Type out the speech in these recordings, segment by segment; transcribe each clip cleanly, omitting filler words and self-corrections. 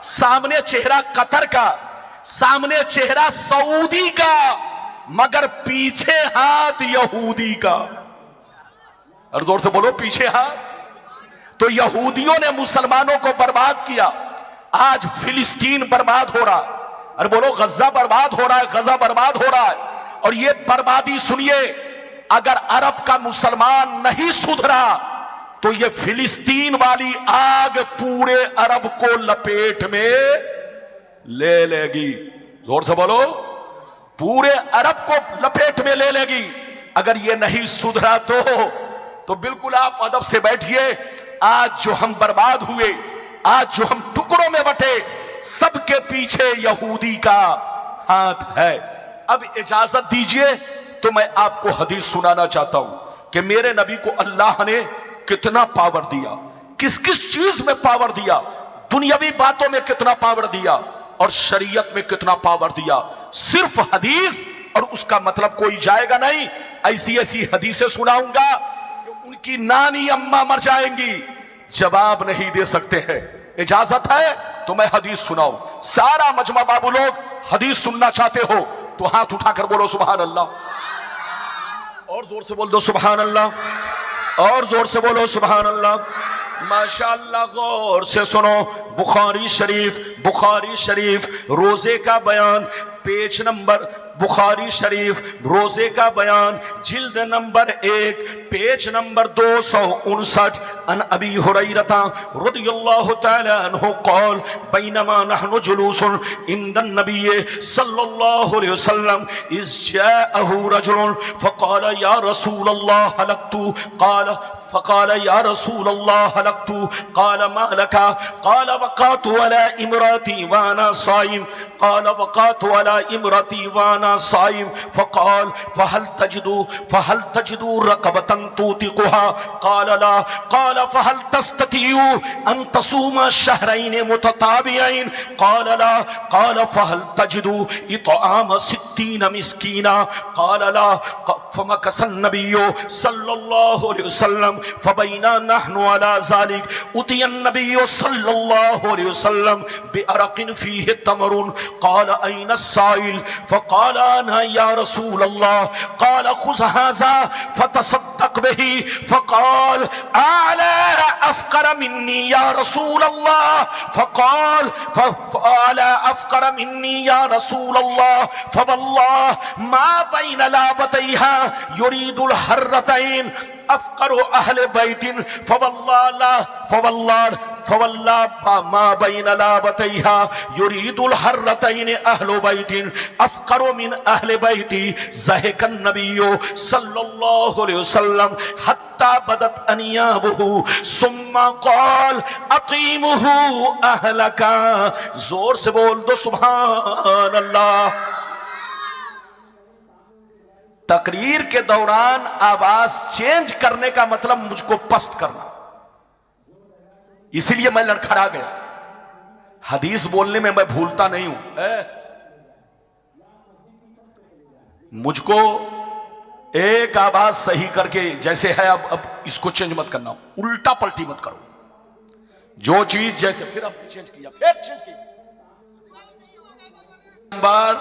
सामने चेहरा कतर का, सामने चेहरा सऊदी का, मगर पीछे हाथ यहूदी का। और जोर से बोलो पीछे हाथ। तो यहूदियों ने मुसलमानों को बर्बाद किया। आज फिलिस्तीन बर्बाद हो रहा है। अरे बोलो गजा बर्बाद हो रहा है, गजा बर्बाद हो रहा है। और ये बर्बादी सुनिए, अगर अरब का मुसलमान नहीं सुधरा तो ये फिलिस्तीन वाली आग पूरे अरब को लपेट में ले लेगी। जोर से बोलो, पूरे अरब को लपेट में ले लेगी। अगर ये नहीं सुधरा तो बिल्कुल आप अदब से बैठिए। आज जो हम बर्बाद हुए, आज जो हम टुकड़ों में बटे, सबके पीछे यहूदी का हाथ है। अब इजाजत दीजिए तो मैं आपको हदीस सुनाना चाहता हूं कि मेरे नबी को अल्लाह ने कितना पावर दिया, किस किस चीज में पावर दिया, दुनियावी बातों में कितना पावर दिया और शरीयत में कितना पावर दिया। सिर्फ हदीस और उसका मतलब कोई जाएगा नहीं। ऐसी ऐसी हदीसें सुनाऊंगा कि उनकी नानी अम्मा मर जाएंगी, जवाब नहीं दे सकते हैं। इजाजत है तो मैं हदीस सुनाऊं। सारा मजमा बाबू लोग हदीस सुनना चाहते हो तो हाथ उठाकर बोलो सुभान अल्लाह, और जोर से बोल दो सुभान अल्लाह, और जोर से बोलो सुभान अल्लाह। माशाअल्लाह, गौर से सुनो। बुखारी शरीफ रोजे का बयान, पेज नंबर बुखारी शरीफ रोजे का बयान, जिल्द नंबर 1, पेज नंबर 259। अन अबी हुरैरा रदियल्लाहु तआला अन्हु क़ाल बैनमा नहनु जुलूसन इंदन नबी सल्लल्लाहु अलैहि वसल्लम इज़ जाअहु रजुलन फ़क़ाल या रसूल अल्लाह हलकतु क़ाल फ़क़ाल या रसूल अल्लाह हलकतु क़ाल मा लका क़ाल वक़अतु अला इम्राती व अना साइम क़ाल वक़अतु अला इम्राती व अना साइम फ़क़ाल फ़हल तजिदु रक़बतन तूतिक़ुहा क़ाल ला क़ाल फ़हल तस्ततिउ अन तसूमा शहरैन मुतताबियैन क़ाल ला क़ाल फ़हल तजिदु इत्आम सित्तीन मिस्कीना क़ाल ला फ़मकसन नबिय्यु सल्लल्लाहु अलैहि वसल्लम फ़बैना नहनु अला ज़ालिक उतियन नबिय्यु सल्लल्लाहु अलैहि वसल्लम बिअरक़िन फ़ीहि तमरुन क़ाल ऐन साइल फ़क़ाल अना या रसूल अल्लाह क़ाल ख़ुज़ हाज़ा फ़तसद्दक़ बिही फ़क़ाल अला अफ़क़र मिन्नी या रसूल अल्लाह फ़क़ाल अला अफ़क़र मिन्नी या रसूल अल्लाह फ़वल्लाह मा बैन लाबतैहा युरीदुल हर्रतैन अफ़क़रु अहले बैतिन फ़वल्लाह मा बैन लाबतैहा युरीदुल हर्रतैन अहलु बैतिन अफ़क़रु मिन अहले बैति ज़हकन नबिय्यु सल्लल्लाहु अलैहि वसल्लम हत्ता बदत अनियाबुहु सुम्मा क़ाल अक़ीमुहु अहलका। जोर से बोल दो सुभान अल्लाह। तकरीर के दौरान आवाज चेंज करने का मतलब मुझको पस्त करना, इसीलिए मैं लड़खड़ा गया। हदीस बोलने में मैं भूलता नहीं हूं। मुझको एक आवाज सही करके जैसे है अब इसको चेंज मत करना, उल्टा पलटी मत करो। जो चीज जैसे फिर अब चेंज किया, फिर चेंज किया। नंबर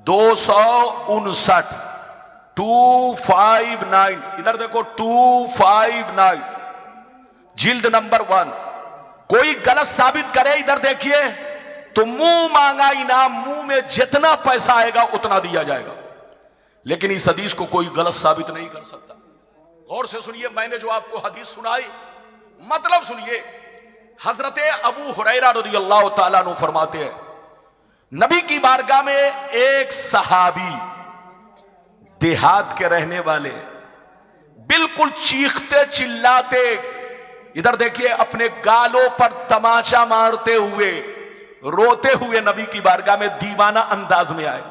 259 259, इधर देखो 259, जिल्द नंबर 1। कोई गलत साबित करे, इधर देखिए, तो मुंह मांगा इनाम, मुंह में जितना पैसा आएगा उतना दिया जाएगा। लेकिन इस हदीस को कोई गलत साबित नहीं कर सकता। गौर से सुनिए, मैंने जो आपको हदीस सुनाई, मतलब सुनिए। हजरत अबू हुरैरा रज़ियल्लाहु ताला अन्हु फरमाते हैं, नबी की बारगाह में एक सहाबी, देहात के रहने वाले, बिल्कुल चीखते चिल्लाते, इधर देखिए, अपने गालों पर तमाचा मारते हुए, रोते हुए नबी की बारगाह में दीवाना अंदाज में आए।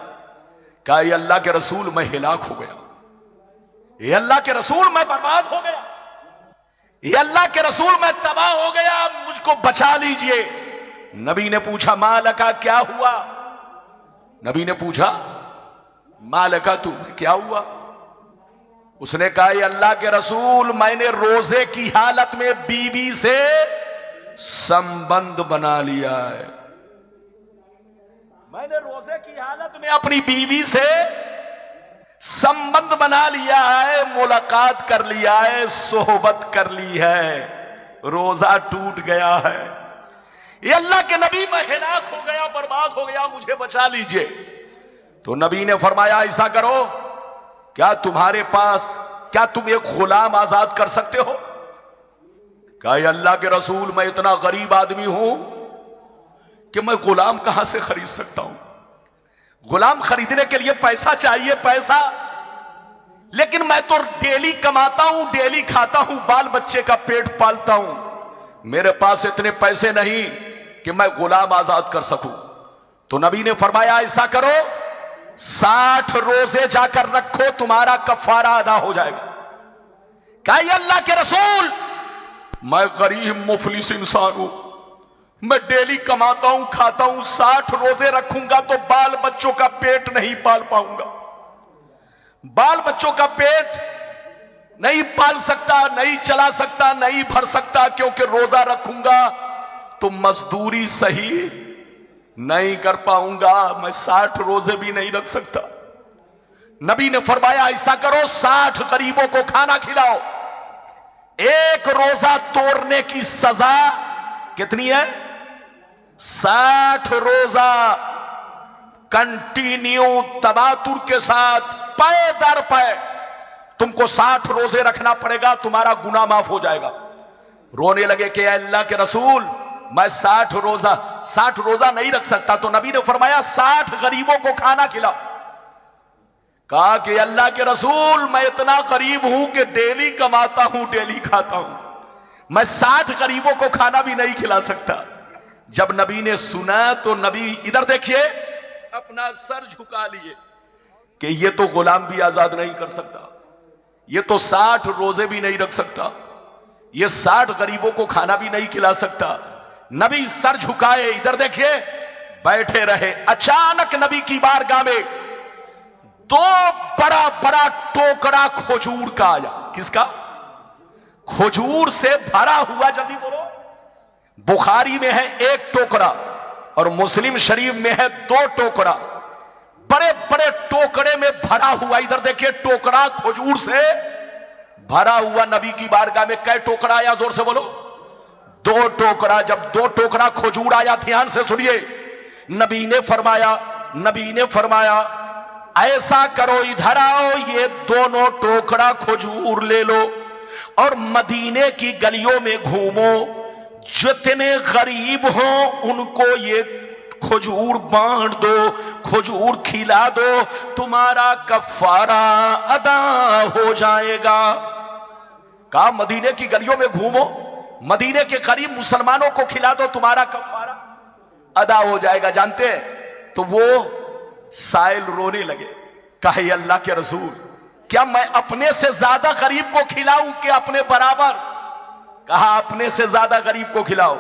कहा, ये अल्लाह के रसूल, मैं हिलाक हो गया, ये अल्लाह के रसूल, मैं बर्बाद हो गया, ये अल्लाह के रसूल, मैं तबाह हो गया, मुझको बचा लीजिए। नबी ने पूछा, मालका, क्या हुआ? नबी ने पूछा, मालका, तू क्या हुआ? उसने कहा, ये अल्लाह के रसूल, मैंने रोजे की हालत में बीवी से संबंध बना लिया है। मैंने रोजे की हालत में अपनी बीवी से संबंध बना लिया है, मुलाकात कर लिया है, सोहबत कर ली है, रोजा टूट गया है। ये अल्लाह के नबी, मैं हिलाक हो गया, बर्बाद हो गया, मुझे बचा लीजिए। तो नबी ने फरमाया ऐसा करो, क्या तुम्हारे पास, क्या तुम एक गुलाम आजाद कर सकते हो? कहा अल्लाह के रसूल, मैं इतना गरीब आदमी हूं कि मैं गुलाम कहां से खरीद सकता हूं। गुलाम खरीदने के लिए पैसा चाहिए, पैसा, लेकिन मैं तो डेली कमाता हूं, डेली खाता हूं, बाल बच्चे का पेट पालता हूं, मेरे पास इतने पैसे नहीं कि मैं गुलाम आजाद कर सकूं। तो नबी ने फरमाया ऐसा करो, 60 रोजे जाकर रखो, तुम्हारा कफारा अदा हो जाएगा। कहा अल्लाह के रसूल, मैं गरीब मुफलिस इंसान हूं, मैं डेली कमाता हूं, खाता हूं, 60 रोजे रखूंगा तो बाल बच्चों का पेट नहीं पाल पाऊंगा, बाल बच्चों का पेट नहीं पाल सकता, नहीं चला सकता, नहीं भर सकता, क्योंकि रोजा रखूंगा तो मजदूरी सही नहीं कर पाऊंगा, मैं 60 रोजे भी नहीं रख सकता। नबी ने फरमाया ऐसा करो, 60 गरीबों को खाना खिलाओ, एक रोजा तोड़ने की सजा कितनी है? 60 रोजा कंटिन्यू तबातुर के साथ, पै दर पै तुमको 60 रोजे रखना पड़ेगा, तुम्हारा गुनाह माफ हो जाएगा। रोने लगे कि अल्लाह के रसूल, मैं 60 रोजा नहीं रख सकता। तो नबी ने फरमाया 60 गरीबों को खाना खिलाओ। कहा कि अल्लाह के रसूल, मैं इतना गरीब हूं कि डेली कमाता हूं, डेली खाता हूं, मैं 60 गरीबों को खाना भी नहीं खिला सकता। जब नबी ने सुना तो नबी इधर देखिए, अपना सर झुका लिए कि ये तो गुलाम भी आजाद नहीं कर सकता, ये तो 60 रोजे भी नहीं रख सकता, ये 60 गरीबों को खाना भी नहीं खिला सकता। नबी सर झुकाए, इधर देखिए, बैठे रहे। अचानक नबी की बारगाह में 2 बड़ा बड़ा टोकरा खजूर का आया। किसका? खजूर से भरा हुआ। जल्दी बोलो। बुखारी में है 1 टोकरा और मुस्लिम शरीफ में है 2 टोकरा। बड़े बड़े टोकरे में भरा हुआ, इधर देखिए, टोकरा खजूर से भरा हुआ। नबी की बारगाह में कै टोकरा आया? जोर से बोलो। 2 टोकरा। जब 2 टोकरा खजूर आया, ध्यान से सुनिए, नबी ने फरमाया ऐसा करो, इधर आओ, ये दोनों टोकरा खजूर ले लो और मदीने की गलियों में घूमो, जितने गरीब हो उनको ये खजूर बांट दो, खजूर खिला दो, तुम्हारा कफारा अदा हो जाएगा। कहा मदीने की गलियों में घूमो, मदीने के गरीब मुसलमानों को खिला दो, तुम्हारा कफारा अदा हो जाएगा। जानते हैं, तो वो साइल रोने लगे। कहे अल्लाह के रसूल, क्या मैं अपने से ज्यादा गरीब को खिलाऊं कि अपने बराबर? कहा अपने से ज्यादा गरीब को खिलाओ।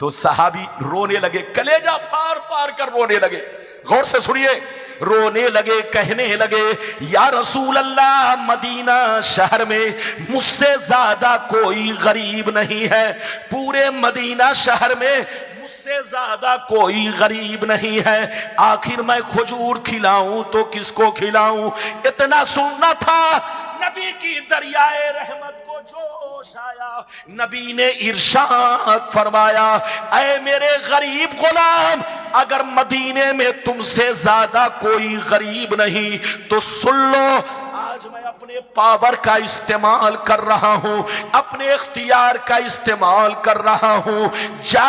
तो सहाबी रोने लगे, कलेजा फाड़ फाड़ कर रोने लगे। गौर से सुनिए, रोने लगे, कहने लगे, या रसूल अल्लाह, मदीना शहर में मुझसे ज्यादा कोई गरीब नहीं है, पूरे मदीना शहर में मुझसे ज्यादा कोई गरीब नहीं है, आखिर मैं खजूर खिलाऊं तो किसको खिलाऊं? इतना सुनना था, नबी की दरियाए रहमत को जोश आया। नबी ने इरशाद फरमाया, ऐ मेरे गरीब गुलाम, अगर मदीने में तुमसे ज्यादा कोई गरीब नहीं तो सुन लो, आज मैं अपने पावर का इस्तेमाल कर रहा हूं, अपने इख्तियार का इस्तेमाल कर रहा हूं। जा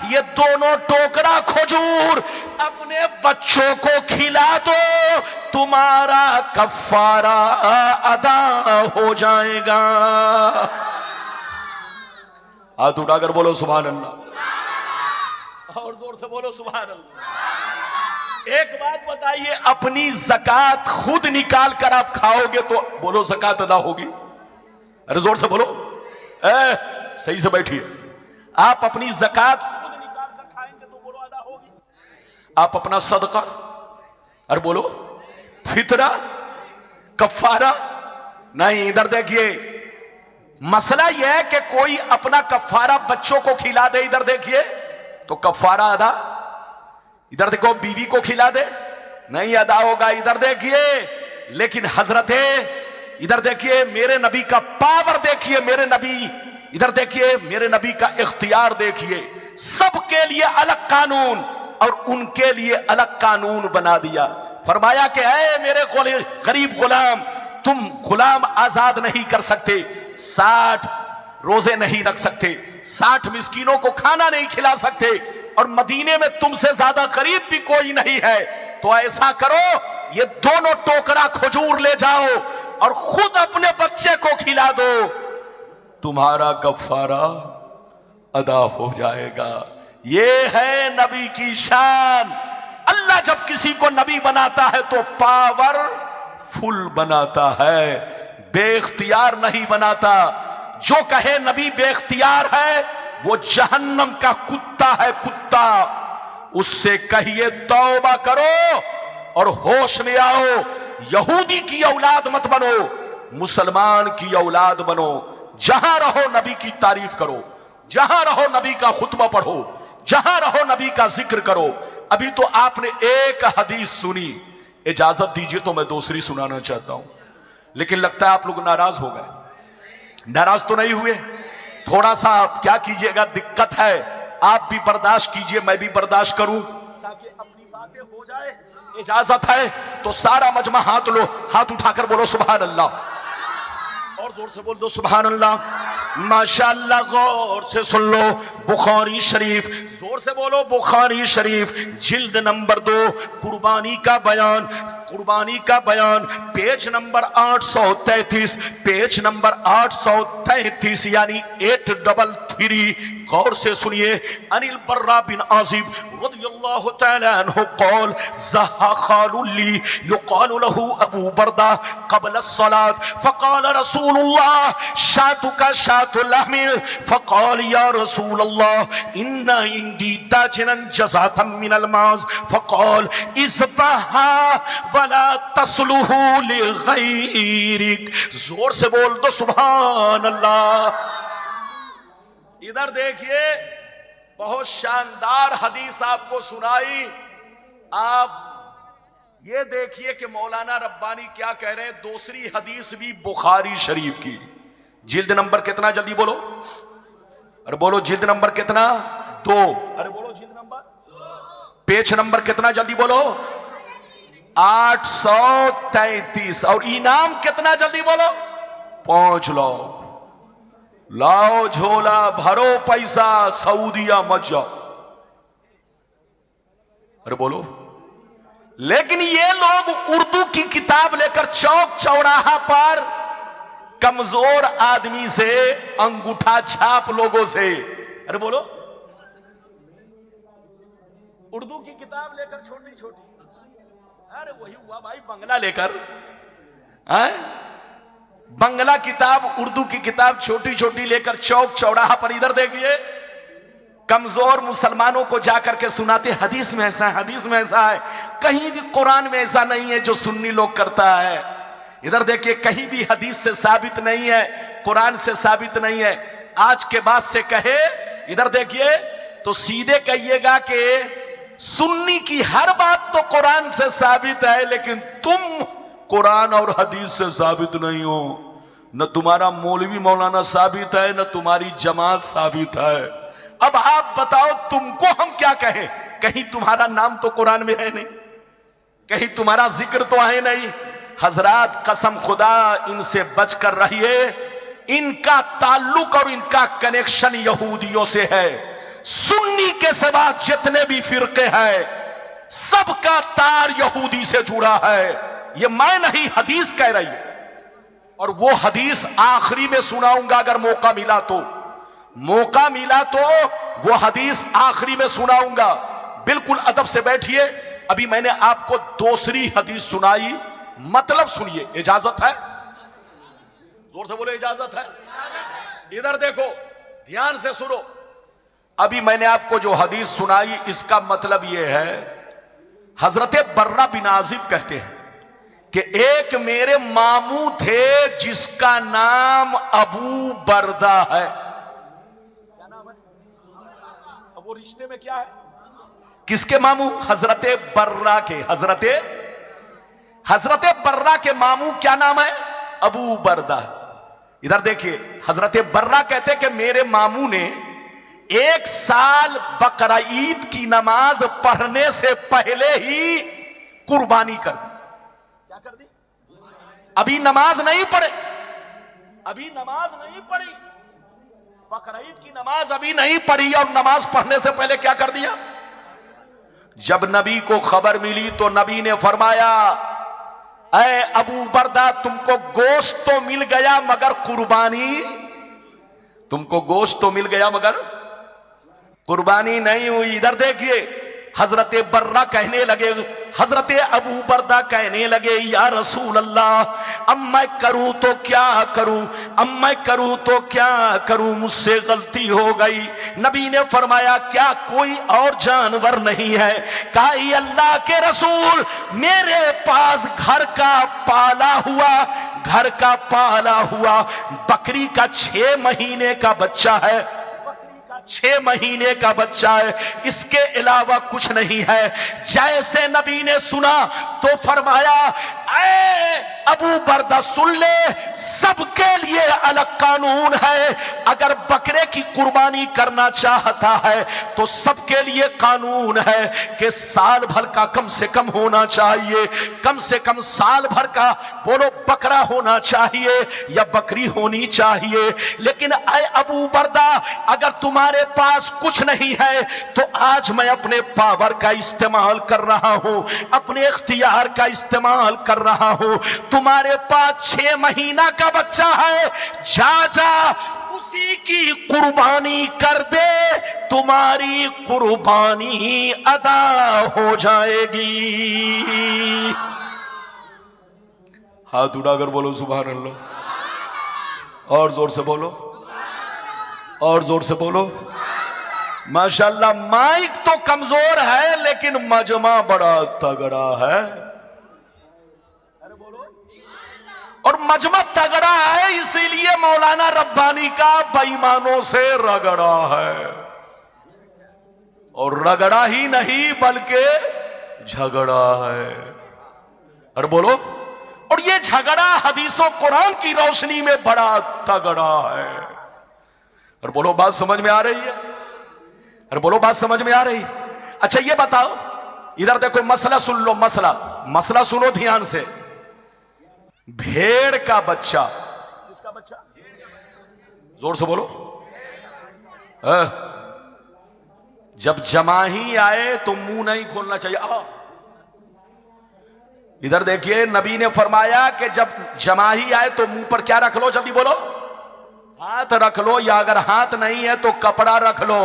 ये दोनों टोकरा खजूर अपने बच्चों को खिला दो, तुम्हारा कफारा अदा हो जाएगा। हाथ उठाकर बोलो सुभान अल्लाह, और जोर से बोलो सुभान अल्लाह। एक बात बताइए, अपनी ज़कात खुद निकाल कर आप खाओगे तो बोलो ज़कात अदा होगी? अरे जोर से बोलो, सही से बैठिए। आप अपनी ज़कात खुद निकाल कर खाएंगे तो बोलो अदा होगी। आप अपना सदका, अरे बोलो फितरा, कफारा नहीं। इधर देखिए, मसला यह है कि कोई अपना कफ्फारा बच्चों को खिला दे, इधर देखिए तो कफ्फारा अदा, इधर देखो बीवी को खिला दे नहीं अदा होगा, इधर देखिए। लेकिन हजरते इधर देखिए, मेरे नबी का पावर देखिए, मेरे नबी इधर देखिए, मेरे नबी का इख्तियार देखिए, सबके लिए अलग कानून और उनके लिए अलग कानून बना दिया। फरमाया कि ऐ मेरे गरीब गुलाम, तुम गुलाम आजाद नहीं कर सकते, 60 रोजे नहीं रख सकते, 60 मिस्कीनों को खाना नहीं खिला सकते, और मदीने में तुमसे ज्यादा गरीब भी कोई नहीं है। तो ऐसा करो, ये दोनों टोकरा खजूर ले जाओ और खुद अपने बच्चे को खिला दो, तुम्हारा कफ्फारा अदा हो जाएगा। ये है नबी की शान। अल्लाह जब किसी को नबी बनाता है तो पावरफुल बनाता है, बेख्तियार नहीं बनाता। जो कहे नबी बेख्तियार है वो जहन्नम का कुत्ता है, कुत्ता। उससे कहिए तौबा करो और होश में आओ। यहूदी की औलाद मत बनो, मुसलमान की औलाद बनो। जहां रहो नबी की तारीफ करो, जहां रहो नबी का खुतबा पढ़ो, जहां रहो नबी का जिक्र करो। अभी तो आपने एक हदीस सुनी, इजाजत दीजिए तो मैं दूसरी सुनाना चाहता हूं, लेकिन लगता है आप लोग नाराज हो गए। नाराज तो नहीं हुए? थोड़ा सा आप क्या कीजिएगा, दिक्कत है, आप भी बर्दाश्त कीजिए, मैं भी बर्दाश्त करूं, ताकि अपनी बातें हो जाए। इजाजत है तो सारा मजमा हाथ लो, हाथ उठाकर बोलो सुभान अल्लाह, और जोर से बोल दो सुभान अल्लाह। माशाअल्लाह, गौर से सुन लो, बुखारी शरीफ, जोर से बोलो बुखारी शरीफ, जिल्द नंबर 2, कुर्बानी का बयान, कुर्बानी का बयान, पेज नंबर 833, पेज नंबर 833 यानी 833। गौर से सुनिए, अनिल बर्रा बिन आजिब रदियल्लाहु तआला अन्हु क़ाल ज़हा ख़ालुल्ली युक़ालु लहू अबू बर्दा क़ब्ल अस्सलात फ़क़ाल रसूलुल्लाह शातुका शातुल लहमी फ़क़ाल या रसूलल्लाह इन्ना इंदी ताजनन जज़ातम मिनल माज़ फ़क़ाल इज़बहा वला तस्लुहु लिग़ैरिक। जोर से बोल दो सुभान अल्लाह। इधर देखिए, बहुत शानदार हदीस आपको सुनाई। आप ये देखिए कि मौलाना रब्बानी क्या कह रहे हैं। दूसरी हदीस भी बुखारी शरीफ की, जिल्द नंबर कितना, जल्दी बोलो, अरे बोलो जिल्द नंबर कितना, 2, अरे बोलो जिल्द नंबर, पेज नंबर कितना, जल्दी बोलो, 833, और इनाम कितना, जल्दी बोलो, 5 लो, लाओ झोला भरो पैसा, सऊदिया मत जाओ, अरे बोलो। लेकिन ये लोग उर्दू की किताब लेकर चौक चौराहा पर कमजोर आदमी से, अंगूठा छाप लोगों से, अरे बोलो, उर्दू की किताब लेकर छोटी छोटी, अरे वही हुआ भाई बंगला लेकर, बंगला किताब, उर्दू की किताब छोटी छोटी लेकर चौक चौराहा पर, इधर देखिए, कमजोर मुसलमानों को जाकर के सुनाते हदीस में ऐसा है, हदीस में ऐसा है। कहीं भी कुरान में ऐसा नहीं है जो सुन्नी लोग करता है। इधर देखिए, कहीं भी हदीस से साबित नहीं है, कुरान से साबित नहीं है। आज के बाद से कहे, इधर देखिए, तो सीधे कहिएगा कि सुन्नी की हर बात तो कुरान से साबित है, लेकिन तुम कुरान और हदीस से साबित नहीं हो। न तुम्हारा मौलवी मौलाना साबित है, न तुम्हारी जमात साबित है। अब आप बताओ, तुमको हम क्या कहें? कहीं तुम्हारा नाम तो कुरान में है नहीं, कहीं तुम्हारा जिक्र तो है नहीं। हजरात, कसम खुदा, इनसे बचकर रहिए। इनका ताल्लुक और इनका कनेक्शन यहूदियों से है। सुन्नी के सिवा जितने भी फिरके हैं, सबका तार यहूदी से जुड़ा है। ये मैं नहीं, हदीस कह रही है, और वो हदीस आखिरी में सुनाऊंगा अगर मौका मिला तो। मौका मिला तो वो हदीस आखिरी में सुनाऊंगा। बिल्कुल अदब से बैठिए। अभी मैंने आपको दूसरी हदीस सुनाई, मतलब सुनिए। इजाजत है? जोर से बोलो, इजाजत है? इधर देखो, ध्यान से सुनो। अभी मैंने आपको जो हदीस सुनाई, इसका मतलब यह है, हजरत बर्रा बिन आजिब कहते हैं कि एक मेरे मामू थे जिसका नाम अबू बरदा है। क्या नाम है? अब वो रिश्ते में क्या है? किसके मामू? हजरते बर्रा के। हजरते बर्रा के मामू क्या नाम है? अबू बरदा। इधर देखिए, हजरते बर्रा कहते कि मेरे मामू ने 1 साल बकरा ईद की नमाज पढ़ने से पहले ही कुर्बानी कर दी। क्या कर दी? अभी नमाज नहीं पढ़ी, बकरा ईद की नमाज अभी नहीं पढ़ी और नमाज पढ़ने से पहले क्या कर दिया? जब नबी को खबर मिली तो नबी ने फरमाया, ऐ अबू बरदा, तुमको गोश्त तो मिल गया मगर कुर्बानी, तुमको गोश्त तो मिल गया मगर कुर्बानी नहीं हुई। इधर देखिए, हजरते बर्रा कहने लगे, हजरते अबू बरदा कहने लगे, या रसूल अल्लाह, अब मैं करूं तो क्या करूं, मुझसे गलती हो गई। नबी ने फरमाया, क्या कोई और जानवर नहीं है? कहा, अल्लाह के रसूल, मेरे पास घर का पाला हुआ बकरी का 6 महीने का बच्चा है, 6 महीने का बच्चा है, इसके अलावा कुछ नहीं है। जैसे नबी ने सुना तो फरमाया, ऐ अबू बरदा सुन ले, सबके लिए अलग कानून है। अगर बकरे की कुर्बानी करना चाहता है तो सबके लिए कानून है कि साल भर का कम से कम होना चाहिए, कम से कम साल भर का बोलो बकरा होना चाहिए या बकरी होनी चाहिए। लेकिन ऐ अबू बरदा, अगर तुम्हारे पास कुछ नहीं है तो आज मैं अपने पावर का इस्तेमाल कर रहा हूं, अपने इख्तियार का इस्तेमाल कर रहा हूं। तुम्हारे पास 6 महीना का बच्चा है, जा उसी की कुर्बानी कर दे, तुम्हारी कुर्बानी अदा हो जाएगी। हाथ उठाकर बोलो सुभान अल्लाह, और जोर से बोलो, और जोर से बोलो। माशाल्लाह, माइक तो कमजोर है लेकिन मजमा बड़ा तगड़ा है। अरे बोलो। और मजमा तगड़ा है इसीलिए मौलाना रब्बानी का बेईमानों से रगड़ा है, और रगड़ा ही नहीं बल्कि झगड़ा है। अरे बोलो। और ये झगड़ा हदीसों कुरान की रोशनी में बड़ा तगड़ा है। और बोलो, बात समझ में आ रही है? अरे बोलो, बात समझ में आ रही? अच्छा ये बताओ, इधर देखो, मसला सुन लो, मसला सुनो ध्यान से। भेड़ का बच्चा, किसका बच्चा? जोर से बोलो। जब जमाही आए तो मुंह नहीं खोलना चाहिए। इधर देखिए, नबी ने फरमाया कि जब जमाही आए तो मुंह पर क्या रख लो? जल्दी बोलो। हाथ रख लो, या अगर हाथ नहीं है तो कपड़ा रख लो।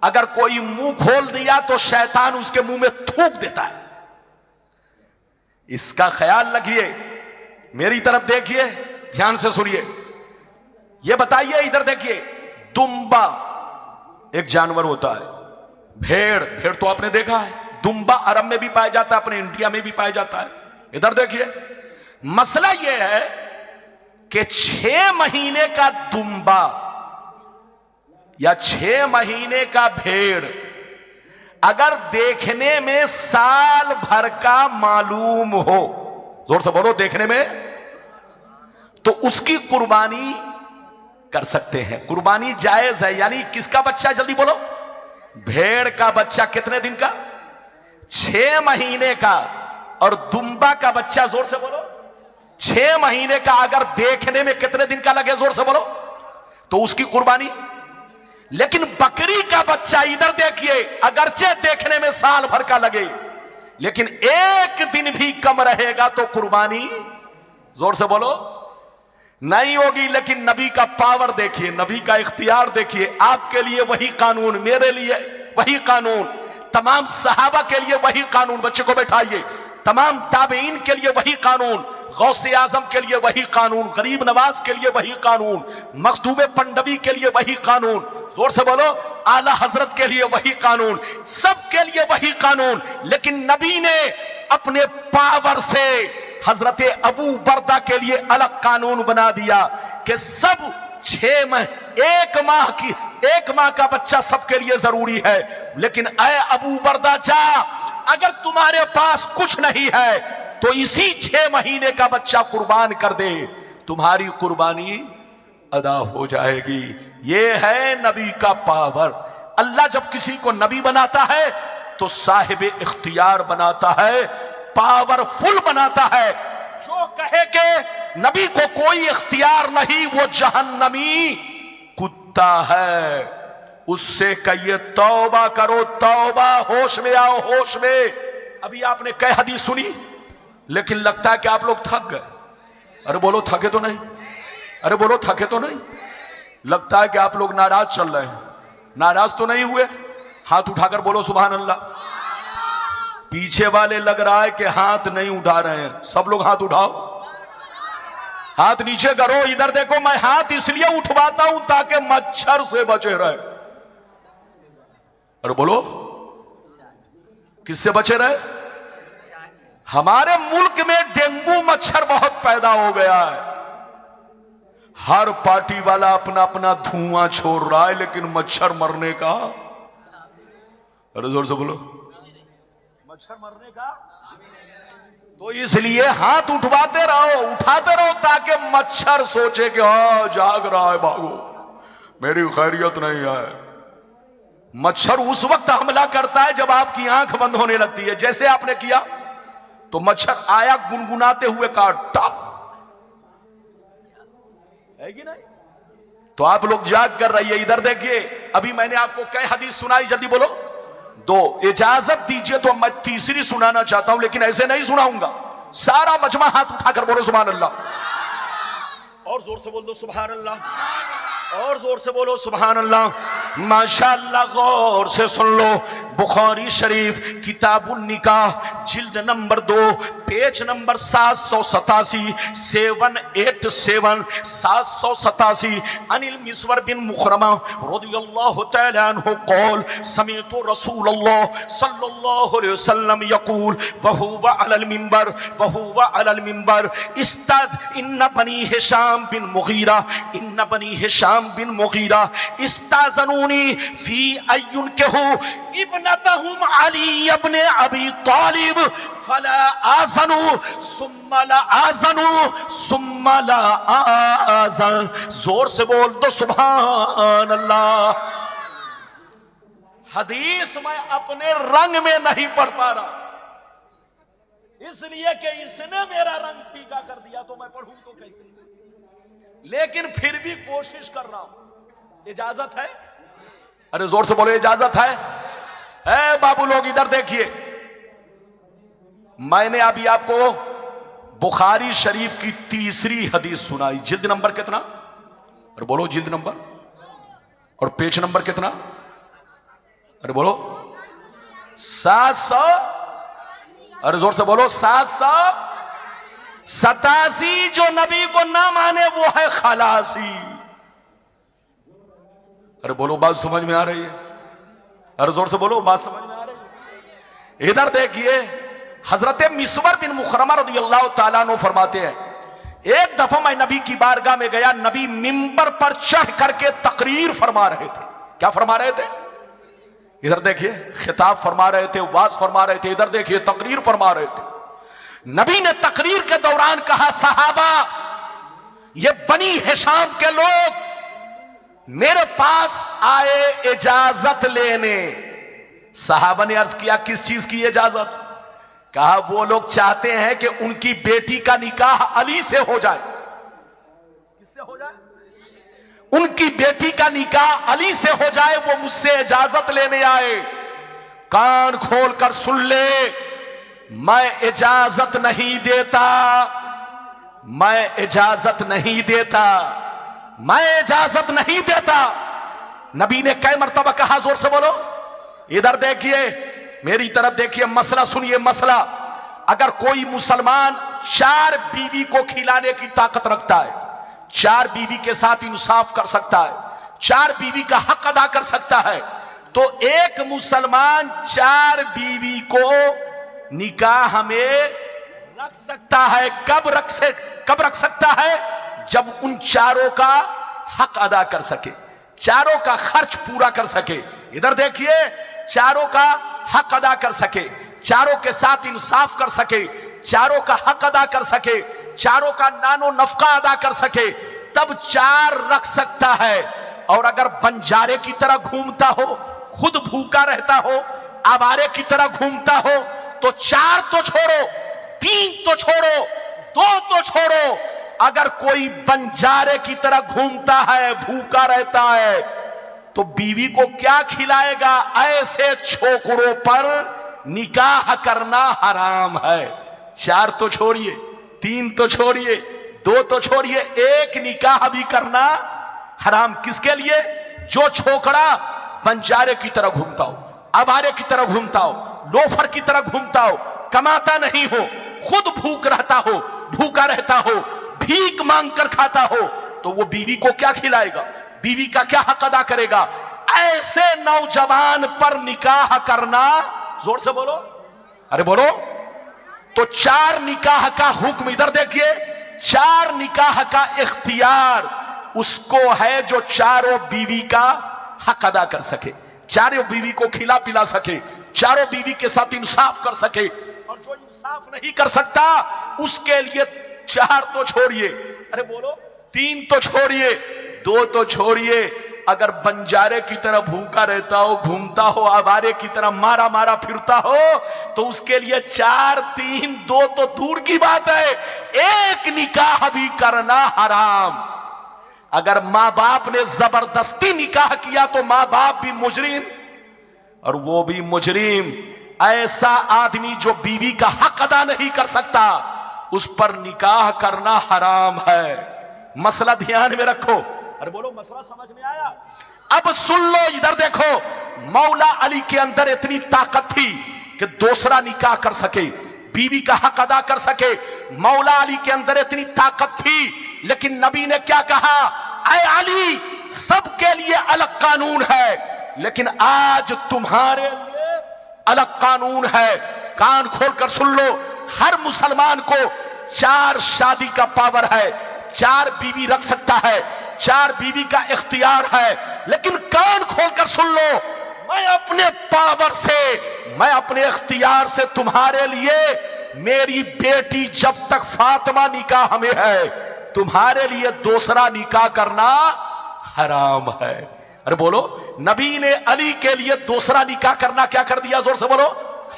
अगर कोई मुंह खोल दिया तो शैतान उसके मुंह में थूक देता है। इसका ख्याल रखिए। मेरी तरफ देखिए, ध्यान से सुनिए। यह बताइए, इधर देखिए, दुम्बा एक जानवर होता है, भेड़ तो आपने देखा है। दुम्बा अरब में भी पाया जाता है, अपने इंडिया में भी पाया जाता है। इधर देखिए, मसला यह है कि 6 महीने का दुम्बा या 6 महीने का भेड़ अगर देखने में साल भर का मालूम हो, जोर से बोलो, देखने में, तो उसकी कुर्बानी कर सकते हैं। कुर्बानी जायज है। यानी किसका बच्चा? जल्दी बोलो। भेड़ का बच्चा कितने दिन का? 6 महीने का। और दुम्बा का बच्चा, जोर से बोलो, 6 महीने का। अगर देखने में कितने दिन का लगे? जोर से बोलो। तो उसकी कुर्बानी। लेकिन बकरी का बच्चा, इधर देखिए, अगरचे देखने में साल भर का लगे लेकिन एक दिन भी कम रहेगा तो कुर्बानी, जोर से बोलो, नहीं होगी। लेकिन नबी का पावर देखिए, नबी का इख्तियार देखिए। आपके लिए वही कानून, मेरे लिए वही कानून, तमाम सहाबा के लिए वही कानून। बच्चे को बैठाइए। तमाम ताबईन के लिए वही कानून, गौसे आजम के लिए वही कानून, गरीब नवाज के लिए वही कानून, मखदूम पंडवी के लिए वही कानून, जोर से बोलो, आला हजरत के लिए वही कानून, सब के लिए वही कानून। लेकिन नबी ने अपने पावर से हजरत अबू बरदा के लिए अलग कानून बना दिया कि सब 6 माह, 1 माह का बच्चा सबके लिए जरूरी है। लेकिन ऐ अबू बरदा जा, अगर तुम्हारे पास कुछ नहीं है तो इसी 6 महीने का बच्चा कुर्बान कर दे, तुम्हारी कुर्बानी अदा हो जाएगी। ये है नबी का पावर। अल्लाह जब किसी को नबी बनाता है तो साहिब इख्तियार बनाता है, पावरफुल बनाता है। जो कहे कि नबी को कोई इख्तियार नहीं, वो जहन्नमी कुत्ता है। उससे कहिए तौबा करो, तौबा, होश में आओ, होश में। अभी आपने कई हदीस सुनी, लेकिन लगता है कि आप लोग थक गए। अरे बोलो थके तो नहीं, अरे बोलो थके तो नहीं। लगता है कि आप लोग नाराज चल रहे हैं। नाराज तो नहीं हुए? हाथ उठाकर बोलो सुभान अल्लाह। पीछे वाले लग रहा है कि हाथ नहीं उठा रहे हैं। सब लोग हाथ उठाओ, हाथ नीचे करो। इधर देखो, मैं हाथ इसलिए उठवाता हूं ताकि मच्छर से बचे रहे। अरे बोलो, किससे बचे रहे? हमारे मुल्क में डेंगू मच्छर बहुत पैदा हो गया है। हर पार्टी वाला अपना अपना धुआं छोड़ रहा है, लेकिन मच्छर मरने का, अरे जोर से बोलो, मच्छर मरने का। तो इसलिए हाथ उठवाते रहो, उठाते रहो, ताकि मच्छर सोचे कि हाँ जाग रहा है, भागो, मेरी खैरियत नहीं है। मच्छर उस वक्त हमला करता है जब आपकी आंख बंद होने लगती है। जैसे आपने किया तो मच्छर आया गुनगुनाते हुए काट, टप, है कि नहीं? तो आप लोग जाग कर रहिए। इधर देखिए, अभी मैंने आपको कई हदीस सुनाई, जल्दी बोलो। 2, इजाजत दीजिए तो मैं तीसरी सुनाना चाहता हूं, लेकिन ऐसे नहीं सुनाऊंगा। सारा मजमा हाथ उठाकर बोलो सुभान अल्लाह। और जोर से बोल दो सुभान अल्लाह, और जोर से बोलो सुभान अल्लाह। माशाअल्लाह, गौर से सुन लो। बुखारी शरीफ किताबुन निकाह, जिल्द नंबर 2, पेज नंबर 787, 787, 787। अनिल मिस्वर बिन मुखरमा रदियल्लाहु तआला अन्हु क़ौल समीअतु रसूलल्लाह सल्लल्लाहु अलैहि वसल्लम यक़ूल वहुवा अलल मिंबर, वहुवा अलल मिंबर, इस्ताज इन्ना बनी हिशाम बिन मुगीरा, इन्ना बनी हिशाम बिन मुगीरा इस्ताज़नूनी फी अय्युन केहू इब्नतहुम अली इब्न अबी तालिब फला आज़नु सुम्मा ला आज़नु सुम्मा ला आज़न। जोर से बोल दो सुभान अल्लाह। हदीस मैं अपने रंग में नहीं पढ़ पा रहा, इसलिए कि इसने मेरा रंग फीका कर दिया, तो मैं पढ़ूं तो कैसे? लेकिन फिर भी कोशिश कर रहा हूं। इजाजत है? अरे जोर से बोलो, इजाजत है? ए बाबू लोग इधर देखिए, मैंने अभी आपको बुखारी शरीफ की तीसरी हदीस सुनाई। जिल्द नंबर कितना? अरे बोलो जिल्द नंबर, और पेज नंबर कितना? अरे बोलो 700, अरे जोर से बोलो 787। जो नबी को ना माने वो है खलासी। अरे बोलो, बात समझ में आ रही है? अरे जोर से बोलो, बात समझ में आ रही है? इधर देखिए, हजरत मिस्वर बिन मुखरमा रदियल्लाहु ताला अन्हु फरमाते हैं, एक दफा मैं नबी की बारगाह में गया। नबी मिंबर पर चढ़ करके तकरीर फरमा रहे थे। क्या फरमा रहे थे? इधर देखिए, खिताब फरमा रहे थे, वाज फरमा रहे थे। इधर देखिए, तकरीर फरमा रहे थे। नबी ने तकरीर के दौरान कहा, सहाबा, ये बनी हिशाम के लोग मेरे पास आए इजाजत लेने। सहाबा ने अर्ज किया, किस चीज की इजाजत? कहा, वो लोग चाहते हैं कि उनकी बेटी का निकाह अली से हो जाए। किससे हो जाए? उनकी बेटी का निकाह अली से हो जाए, वो मुझसे इजाजत लेने आए। कान खोल कर सुन ले, मैं इजाजत नहीं देता, मैं इजाजत नहीं देता, मैं इजाजत नहीं देता। नबी ने कई मर्तबा कहा, जोर से बोलो। इधर देखिए, मेरी तरफ देखिए, मसला सुनिए। मसला, अगर कोई मुसलमान 4 बीवी को खिलाने की ताकत रखता है, 4 बीवी के साथ इंसाफ कर सकता है, 4 बीवी का हक अदा कर सकता है, तो एक मुसलमान 4 बीवी को निकाह में रख सकता है, कब रख सकता है? जब उन चारों का हक अदा कर सके, चारों का खर्च पूरा कर सके। इधर देखिए, चारों का हक अदा कर सके, चारों के साथ इंसाफ कर सके, चारों का हक अदा कर सके, चारों का नानो नफका अदा कर सके, तब चार रख सकता है। और अगर बंजारे की तरह घूमता हो, खुद भूखा रहता हो, आवारे की तरह घूमता हो, तो चार तो छोड़ो, तीन तो छोड़ो, दो तो छोड़ो, अगर कोई बंजारे की तरह घूमता है, भूखा रहता है, तो बीवी को क्या खिलाएगा? ऐसे छोकरों पर निकाह करना हराम है। चार तो छोड़िए, तीन तो छोड़िए, दो तो छोड़िए, एक निकाह भी करना हराम। किसके लिए? जो छोकरा बंजारे की तरह घूमता हो, आवारे की तरह घूमता हो, लोफर की तरह घूमता हो, कमाता नहीं हो, खुद भूखा रहता हो, भीख मांग कर खाता हो, तो वो बीवी को क्या खिलाएगा? बीवी का क्या हक अदा करेगा? ऐसे नौजवान पर निकाह करना, जोर से बोलो, अरे बोलो, तो चार निकाह का हुक्म, इधर देखिए, चार निकाह का इख्तियार उसको है जो चारों बीवी का हक अदा कर सके, चारों बीवी को खिला पिला सके, चारों बीवी के साथ इंसाफ कर सके। और जो इंसाफ नहीं कर सकता, उसके लिए चार तो छोड़िए, अरे बोलो, तीन तो छोड़िए, दो तो छोड़िए, अगर बंजारे की तरह भूखा रहता हो, घूमता हो, आवारे की तरह मारा मारा फिरता हो, तो उसके लिए चार, तीन, दो तो दूर की बात है, एक निकाह भी करना हराम। अगर मां बाप ने जबरदस्ती निकाह किया तो मां बाप भी मुजरिम और वो भी मुजरिम। ऐसा आदमी जो बीवी का हक अदा नहीं कर सकता, उस पर निकाह करना हराम है। मसला ध्यान में रखो, अरे बोलो, मसला समझ में आया? अब सुन लो, इधर देखो, मौला अली के अंदर इतनी ताकत थी कि दूसरा निकाह कर सके, बीवी का हक अदा कर सके। मौला अली के अंदर इतनी ताकत थी, लेकिन नबी ने क्या कहा? ऐ अली, सबके लिए अलग कानून है, लेकिन आज तुम्हारे लिए अलग कानून है। कान खोलकर सुन लो, हर मुसलमान को चार शादी का पावर है, चार बीवी रख सकता है, चार बीवी का इख्तियार है, लेकिन कान खोलकर सुन लो, मैं अपने पावर से, मैं अपने इख्तियार से तुम्हारे लिए, मेरी बेटी जब तक फातिमा निकाह में है, तुम्हारे लिए दूसरा निकाह करना हराम है। अरे बोलो, नबी ने अली के लिए दूसरा निकाह करना क्या कर दिया? जोर से बोलो,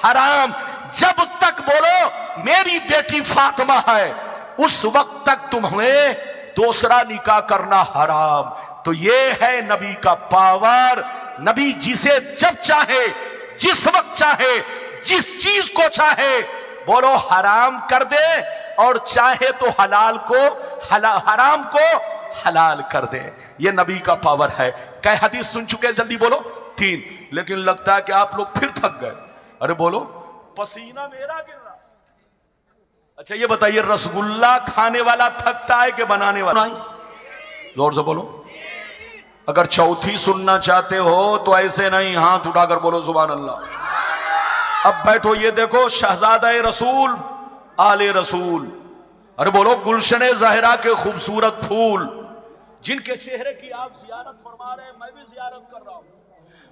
हराम। जब तक बोलो मेरी बेटी फातिमा है, उस वक्त तक तुम्हें दूसरा निकाह करना हराम। तो ये है नबी का पावर। नबी जिसे जब चाहे, जिस वक्त चाहे, जिस चीज को चाहे, बोलो हराम कर दे, और चाहे तो हराम को हलाल कर दे। ये नबी का पावर है। कई हदीस सुन चुके, जल्दी बोलो? 3। लेकिन लगता है कि आप लोग फिर थक गए। अरे बोलो, पसीना मेरा गिर रहा। अच्छा ये बताइए, रसगुल्ला खाने वाला थकता है कि बनाने वाला? जोर से बोलो। अगर चौथी सुनना चाहते हो तो ऐसे नहीं, हाथ उठाकर बोलो सुभान अल्लाह। अब बैठो, ये देखो, शहजादा रसूल, आले रसूल, अरे बोलो, गुलशन ज़हरा के खूबसूरत फूल, जिनके चेहरे की आप जियारत फरमा रहे हैं, मैं भी जियारत कर रहा हूं।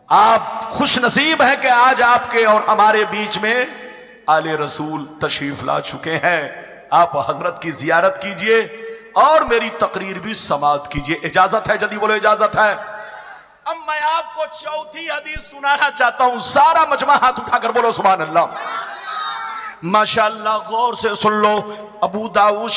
आप खुश नसीब है कि आज आपके और हमारे बीच में आले रसूल तशरीफ ला चुके हैं। आप हजरत की जियारत कीजिए और मेरी तकरीर भी समाअत कीजिए। इजाजत है? जल्दी बोलो, इजाजत है। अब मैं आपको चौथी हदीस सुनाना चाहता हूं। सारा मजमा हाथ उठाकर बोलो सुभान अल्लाह। माशाअल्लाह, गौर से सुन लो। अबू दाऊद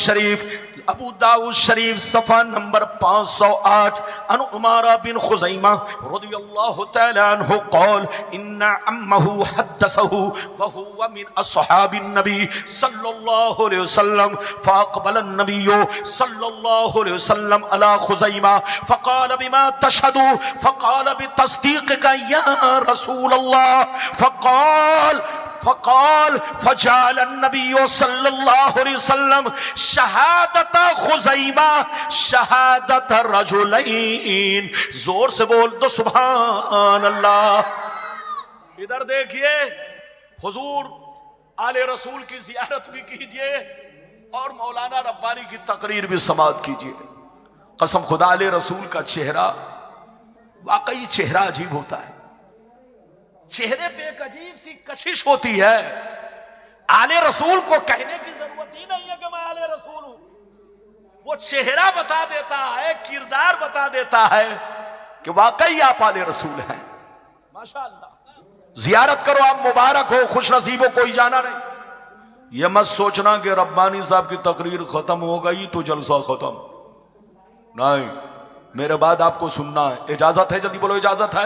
शरीफ सफ़ा नंबर 508, अन उमारा बिन खुज़ैमा रज़ियल्लाहु तआला अन्हु क़ाल इन्ना अम्महु हद्दसहु व हुवा मिन अस्हाबिन नबी सल्लल्लाहु अलैहि वसल्लम फ़अक़बल अन्नबिय्यु सल्लल्लाहु अलैहि वसल्लम अला खुज़ैमा फ़क़ाल बिमा तशहदु फ़क़ाल बितस्दीक़िका या रसूलल्लाह फ़क़ाल फ़जाल अन्नबिय्यु सल्लल्लाहु अलैहि वसल्लम शहादत खुज़ैमा शहादत रजुलैन। जोर से बोल दो सुभान अल्लाह। इधर देखिए, हुजूर आले रसूल की जियारत भी कीजिए और मौलाना रब्बानी की तकरीर भी समाअत कीजिए। कसम खुदा अले रसूल का चेहरा वाकई चेहरा अजीब होता है। चेहरे पे एक अजीब सी कशिश होती है। आले रसूल को कहने की जरूरत ही नहीं है कि मैं आले रसूल हूं। वो चेहरा बता देता है, किरदार बता देता है कि वाकई आप आले रसूल हैं। माशाअल्लाह। जियारत करो, आप मुबारक हो, खुश नसीब हो, कोई जाना नहीं। यह मत सोचना कि रब्बानी साहब की तकरीर खत्म हो गई तो जलसा खत्म। नहीं, मेरे बाद आपको सुनना है। इजाजत है? जल्दी बोलो, इजाजत है?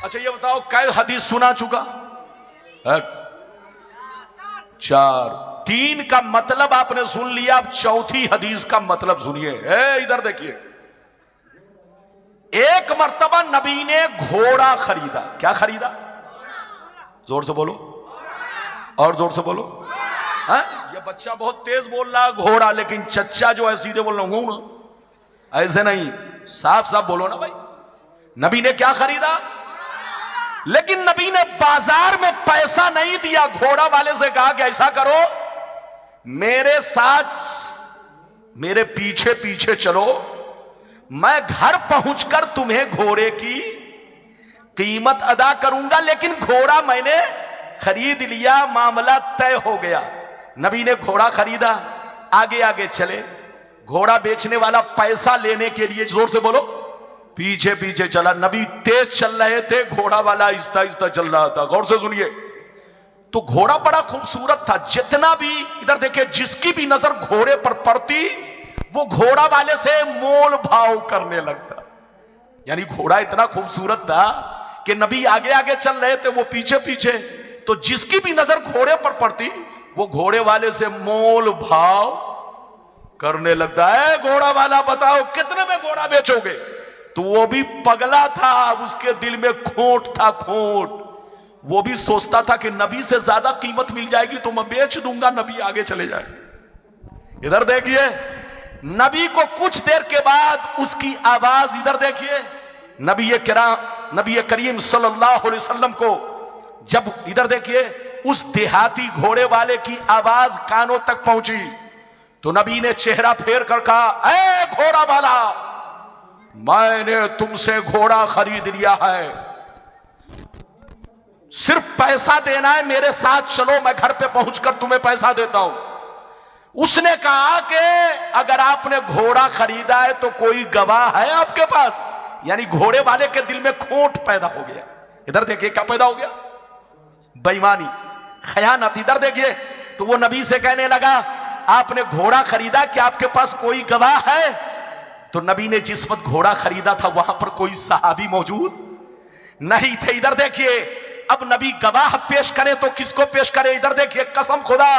अच्छा ये बताओ, कै हदीस सुना चुका है? 4। 3 का मतलब आपने सुन लिया, अब चौथी हदीस का मतलब सुनिए। इधर देखिए, एक मर्तबा नबी ने घोड़ा खरीदा। क्या खरीदा? जोर से बोलो, और जोर से बोलो। ये बच्चा बहुत तेज बोल रहा है घोड़ा, लेकिन चच्चा जो है सीधे बोल रहा हूं, ऐसे नहीं, साफ साफ बोलो ना भाई। नबी ने क्या खरीदा? लेकिन नबी ने बाजार में पैसा नहीं दिया। घोड़ा वाले से कहा कि ऐसा करो, मेरे साथ मेरे पीछे पीछे चलो, मैं घर पहुंचकर तुम्हें घोड़े की कीमत अदा करूंगा। लेकिन घोड़ा मैंने खरीद लिया, मामला तय हो गया। नबी ने घोड़ा खरीदा, आगे आगे चले। घोड़ा बेचने वाला पैसा लेने के लिए, जोर से बोलो, पीछे पीछे चला। नबी तेज चल रहे थे, घोड़ा वाला आहिस्ता आहिस्ता चल रहा था। गौर से सुनिए, तो घोड़ा बड़ा खूबसूरत था। जितना भी इधर देखिए, जिसकी भी नजर घोड़े पर पड़ती, वो घोड़ा वाले से मोल भाव करने लगता। यानी घोड़ा इतना खूबसूरत था कि नबी आगे आगे चल रहे थे, वो पीछे पीछे, तो जिसकी भी नजर घोड़े पर पड़ती, वो घोड़े वाले से मोल भाव करने लगता है। घोड़ा वाला, बताओ कितने में घोड़ा बेचोगे? तो वो भी पगला था, उसके दिल में खोट था, खोट। वो भी सोचता था कि नबी से ज्यादा कीमत मिल जाएगी तो मैं बेच दूंगा, नबी आगे चले जाए। इधर देखिए, नबी को कुछ देर के बाद उसकी आवाज, इधर देखिए, नबी करीम सल्लल्लाहु अलैहि वसल्लम को जब, इधर देखिए, उस देहाती घोड़े वाले की आवाज कानों तक पहुंची, तो नबी ने चेहरा फेर कर कहा, ऐ घोड़ा वाला, मैंने तुमसे घोड़ा खरीद लिया है, सिर्फ पैसा देना है, मेरे साथ चलो, मैं घर पे पहुंचकर तुम्हें पैसा देता हूं। उसने कहा कि अगर आपने घोड़ा खरीदा है तो कोई गवाह है आपके पास? यानी घोड़े वाले के दिल में खोट पैदा हो गया। इधर देखिए क्या पैदा हो गया? बेईमानी, खयानत। इधर देखिए, तो वो नबी से कहने लगा, आपने घोड़ा खरीदा, क्या आपके पास कोई गवाह है? तो नबी ने जिस वक्त घोड़ा खरीदा था वहां पर कोई सहाबी मौजूद नहीं थे। इधर देखिए, अब नबी गवाह पेश करे तो किसको पेश करे? इधर देखिए, कसम खुदा,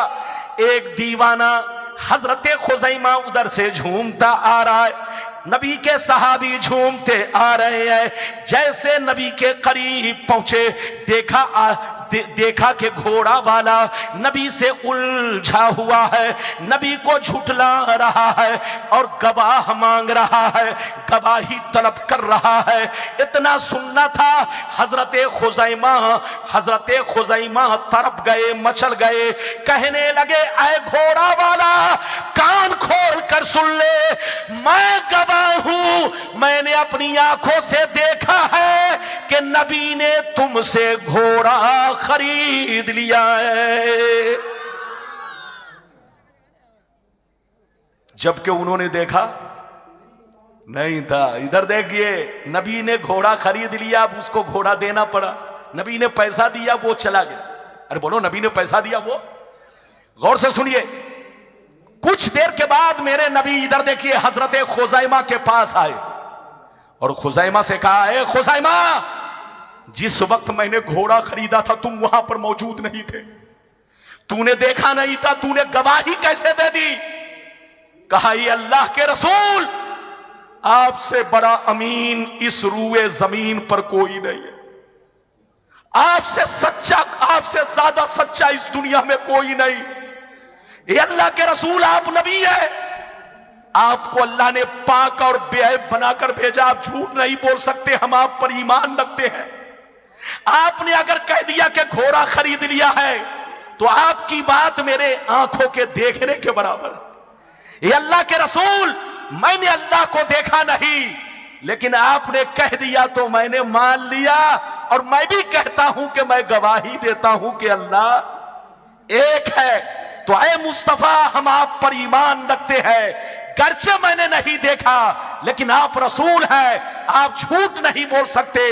एक दीवाना हजरत खुजैमा उधर से झूमता आ रहा है, नबी के सहाबी झूमते आ रहे हैं। जैसे नबी के करीब पहुंचे, देखा कि घोड़ा वाला नबी से उलझा हुआ है, नबी को झुठला रहा है और गवाह मांग रहा है, गवाही तलब कर रहा है। इतना सुनना था, हजरत खुजैमा तरफ गए, मचल गए, कहने लगे, ऐ घोड़ा वाला, कान खोल कर सुन ले, मैं गवाह हूं, मैंने अपनी आंखों से देखा है कि नबी ने तुमसे घोड़ा खरीद लिया है। जबकि उन्होंने देखा नहीं था। इधर देखिए, नबी ने घोड़ा खरीद लिया, अब उसको घोड़ा देना पड़ा। नबी ने पैसा दिया, वो चला गया। अरे बोलो, नबी ने पैसा दिया वो? गौर से सुनिए, कुछ देर के बाद मेरे नबी, इधर देखिए, हजरत खुजैमा के पास आए और खुजैमा से कहा, ए खुजैमा, जिस वक्त मैंने घोड़ा खरीदा था तुम वहां पर मौजूद नहीं थे, तूने देखा नहीं था, तूने गवाही कैसे दे दी? कहा, ये अल्लाह के रसूल, आपसे बड़ा अमीन इस रूए जमीन पर कोई नहीं है, आपसे सच्चा, आपसे ज्यादा सच्चा इस दुनिया में कोई नहीं। ये अल्लाह के रसूल, आप नबी है, आपको अल्लाह ने पाक और बेअब बनाकर भेजा, आप झूठ नहीं बोल सकते, हम आप पर ईमान रखते हैं। आपने अगर कह दिया कि घोड़ा खरीद लिया है तो आपकी बात मेरे आंखों के देखने के बराबर है। ये अल्लाह के रसूल, मैंने अल्लाह को देखा नहीं, लेकिन आपने कह दिया तो मैंने मान लिया, और मैं भी कहता हूं कि मैं गवाही देता हूं कि अल्लाह एक है। तो ऐ मुस्तफा, हम आप पर ईमान रखते हैं, गर्चे मैंने नहीं देखा, लेकिन आप रसूल हैं, आप झूठ नहीं बोल सकते,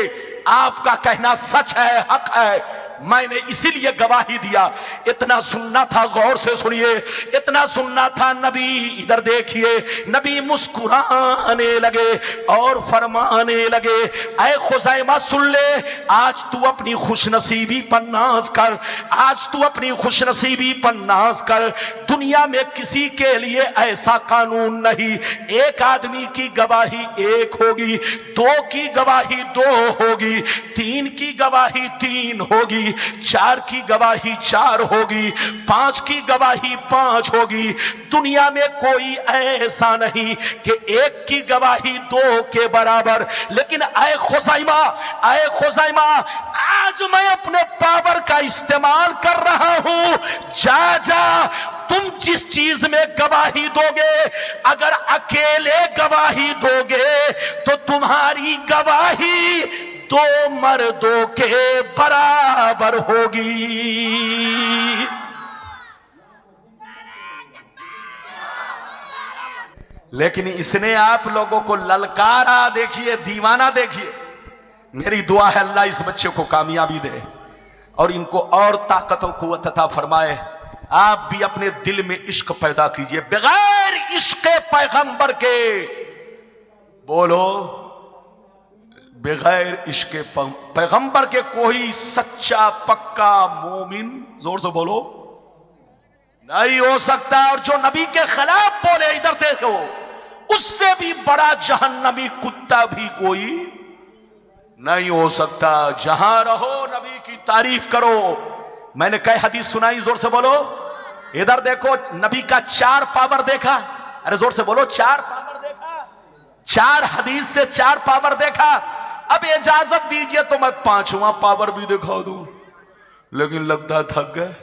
आपका कहना सच है, हक है, मैंने इसीलिए गवाही दिया। इतना सुनना था, गौर से सुनिए, इतना सुनना था। नबी इधर देखिए, नबी मुस्कुराने लगे और फरमाने लगे, ऐ खुज़ैमा सुन ले, आज तू अपनी खुशनसीबी पर नाज कर, आज तू अपनी खुशनसीबी पर नाज कर। दुनिया में किसी के लिए ऐसा कानून नहीं, एक आदमी की गवाही एक होगी, दो की गवाही दो होगी, तीन की गवाही तीन होगी, चार की गवाही चार होगी, पांच की गवाही पांच होगी। दुनिया में कोई ऐसा नहीं कि एक की गवाही दो के बराबर। लेकिन ऐ खुज़ैमा, ऐ खुज़ैमा, आज मैं अपने पावर का इस्तेमाल कर रहा हूं। जा जा, तुम जिस चीज में गवाही दोगे, अगर अकेले गवाही दोगे तो तुम्हारी गवाही दो मर्दों के बराबर होगी। लेकिन इसने आप लोगों को ललकारा, देखिए, दीवाना देखिए। मेरी दुआ है अल्लाह इस बच्चे को कामयाबी दे और इनको और ताकत और कुव्वत अता फरमाए। आप भी अपने दिल में इश्क पैदा कीजिए, बगैर इश्क पैगंबर के, बोलो, बगैर इश्क पैगंबर के कोई सच्चा पक्का मोमिन, जोर से बोलो, नहीं हो सकता। और जो नबी के खिलाफ बोले, इधर देखो, उससे भी बड़ा जहन्नमी कुत्ता भी कोई नहीं हो सकता। जहां रहो नबी की तारीफ करो। मैंने कई हदीस सुनाई, जोर से बोलो, इधर देखो, नबी का 4 पावर देखा, अरे जोर से बोलो, 4 पावर देखा, 4 हदीस से 4 पावर देखा। अब इजाजत दीजिए तो मैं 5वां पावर भी दिखा दूं, लेकिन लगता है थक गए।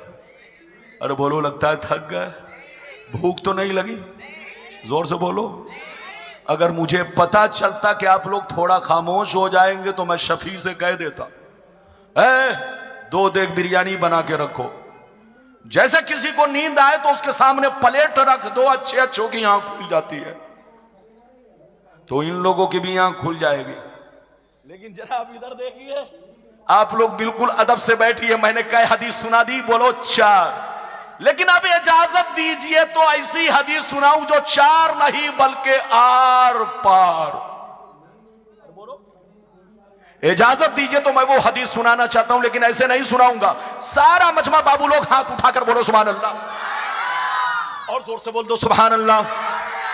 अरे बोलो, लगता है थक गए। भूख तो नहीं लगी? जोर से बोलो। अगर मुझे पता चलता कि आप लोग थोड़ा खामोश हो जाएंगे तो मैं शफी से कह देता, 2 देग बिरयानी बना के रखो। जैसे किसी को नींद आए तो उसके सामने प्लेट रख दो, अच्छे अच्छों की आंख खुल जाती है, तो इन लोगों की भी आंख खुल जाएगी। लेकिन जरा आप इधर देखिए, आप लोग बिल्कुल अदब से बैठिए। मैंने कई हदीस सुना दी, बोलो 4, लेकिन अब इजाजत दीजिए तो ऐसी हदीस सुनाऊं जो 4 नहीं बल्कि आर पार। इजाजत दीजिए तो मैं वो हदीस सुनाना चाहता हूं, लेकिन ऐसे नहीं सुनाऊंगा। सारा मजमा बाबू लोग हाथ उठाकर बोलो सुभान अल्लाह, और जोर से बोल दो सुभान अल्लाह,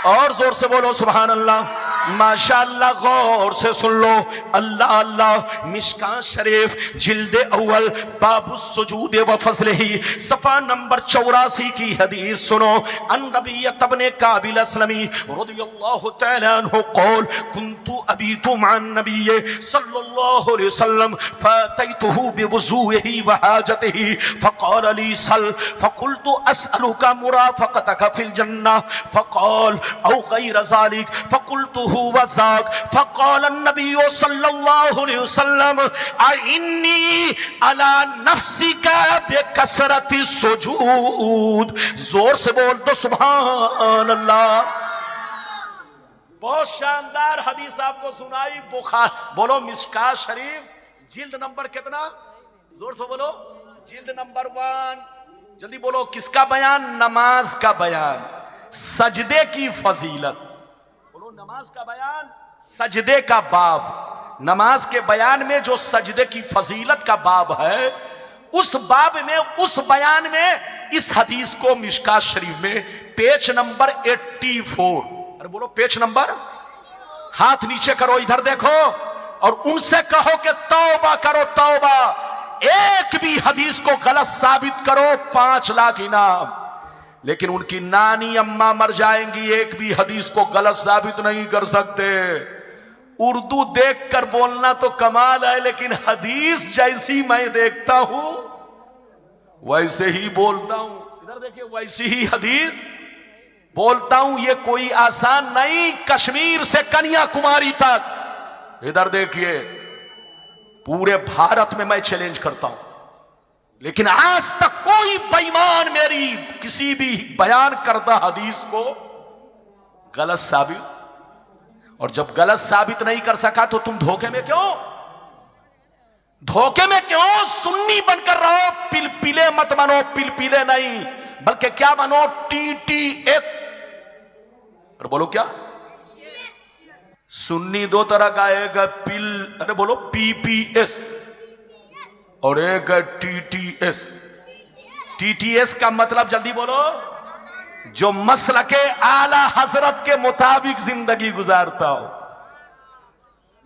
और जोर से बोलो सुभान अल्लाह। माशाअल्लाह, गौर से सुन लो, अल्लाह अल्लाह। मिशकात शरीफ जिल्द अव्वल बाबु सुजूद व फज़लिही, सफ़ा नंबर 84 की हदीस सुनो। अन रबिय्यत इब्न काबिल अस्लमी रज़ियल्लाहु तआला अन्हु क़ाल कुन्तु अबीतु मअन नबिय्य सल्लल्लाहु अलैहि वसल्लम फ़अतैतुहु बिवुज़ूइही व हाजतिही फ़क़ाल ली सल फ़क़ुल्तु अस्अलुका मुराफ़क़तक फ़िल जन्नह फ़क़ाल औ गैर ज़ालिक फ़क़ुल्तु वज़ाक फ़क़ाल नबी सल्लल्लाहु अलैहि वसल्लम इन्नी अला नफ्सिका बिकसरति सुजूद। जोर से बोल दो सुभान अल्लाह। बहुत शानदार हदीस आपको सुनाई, बुखार बोलो, मिशकात शरीफ जिल्द नंबर कितना? जोर से बोलो, जिल्द नंबर 1। जल्दी बोलो, किसका बयान? नमाज का बयान, सजदे की फजीलत। नमाज का बयान, सजदे का बाब। नमाज के बयान में जो सजदे की फजीलत का बाब है, उस बाब में, उस बयान में इस हदीस को मिशकात शरीफ में पेज नंबर 84। अरे बोलो, पेज नंबर, हाथ नीचे करो, इधर देखो, और उनसे कहो कि तौबा करो, तौबा। एक भी हदीस को गलत साबित करो, 5 लाख इनाम। लेकिन उनकी नानी अम्मा मर जाएंगी, एक भी हदीस को गलत साबित नहीं कर सकते। उर्दू देखकर बोलना तो कमाल है, लेकिन हदीस जैसी मैं देखता हूं वैसे ही बोलता हूं। इधर देखिए, वैसी ही हदीस बोलता हूं। ये कोई आसान नहीं, कश्मीर से कन्याकुमारी तक। इधर देखिए, पूरे भारत में मैं चैलेंज करता हूं, लेकिन आज तक कोई बेईमान मेरी किसी भी बयान करदा हदीस को गलत साबित, और जब गलत साबित नहीं कर सका तो तुम धोखे में क्यों? धोखे में क्यों सुन्नी बनकर रहो? पिलपिले मत बनो, पिलपिले नहीं, बल्कि क्या बनो? TTS। और बोलो क्या? सुन्नी दो तरह का, एक है अरे बोलो PPS, और एक है TTS। TTS का मतलब जल्दी बोलो, जो मसलके आला हजरत के मुताबिक जिंदगी गुजारता हो।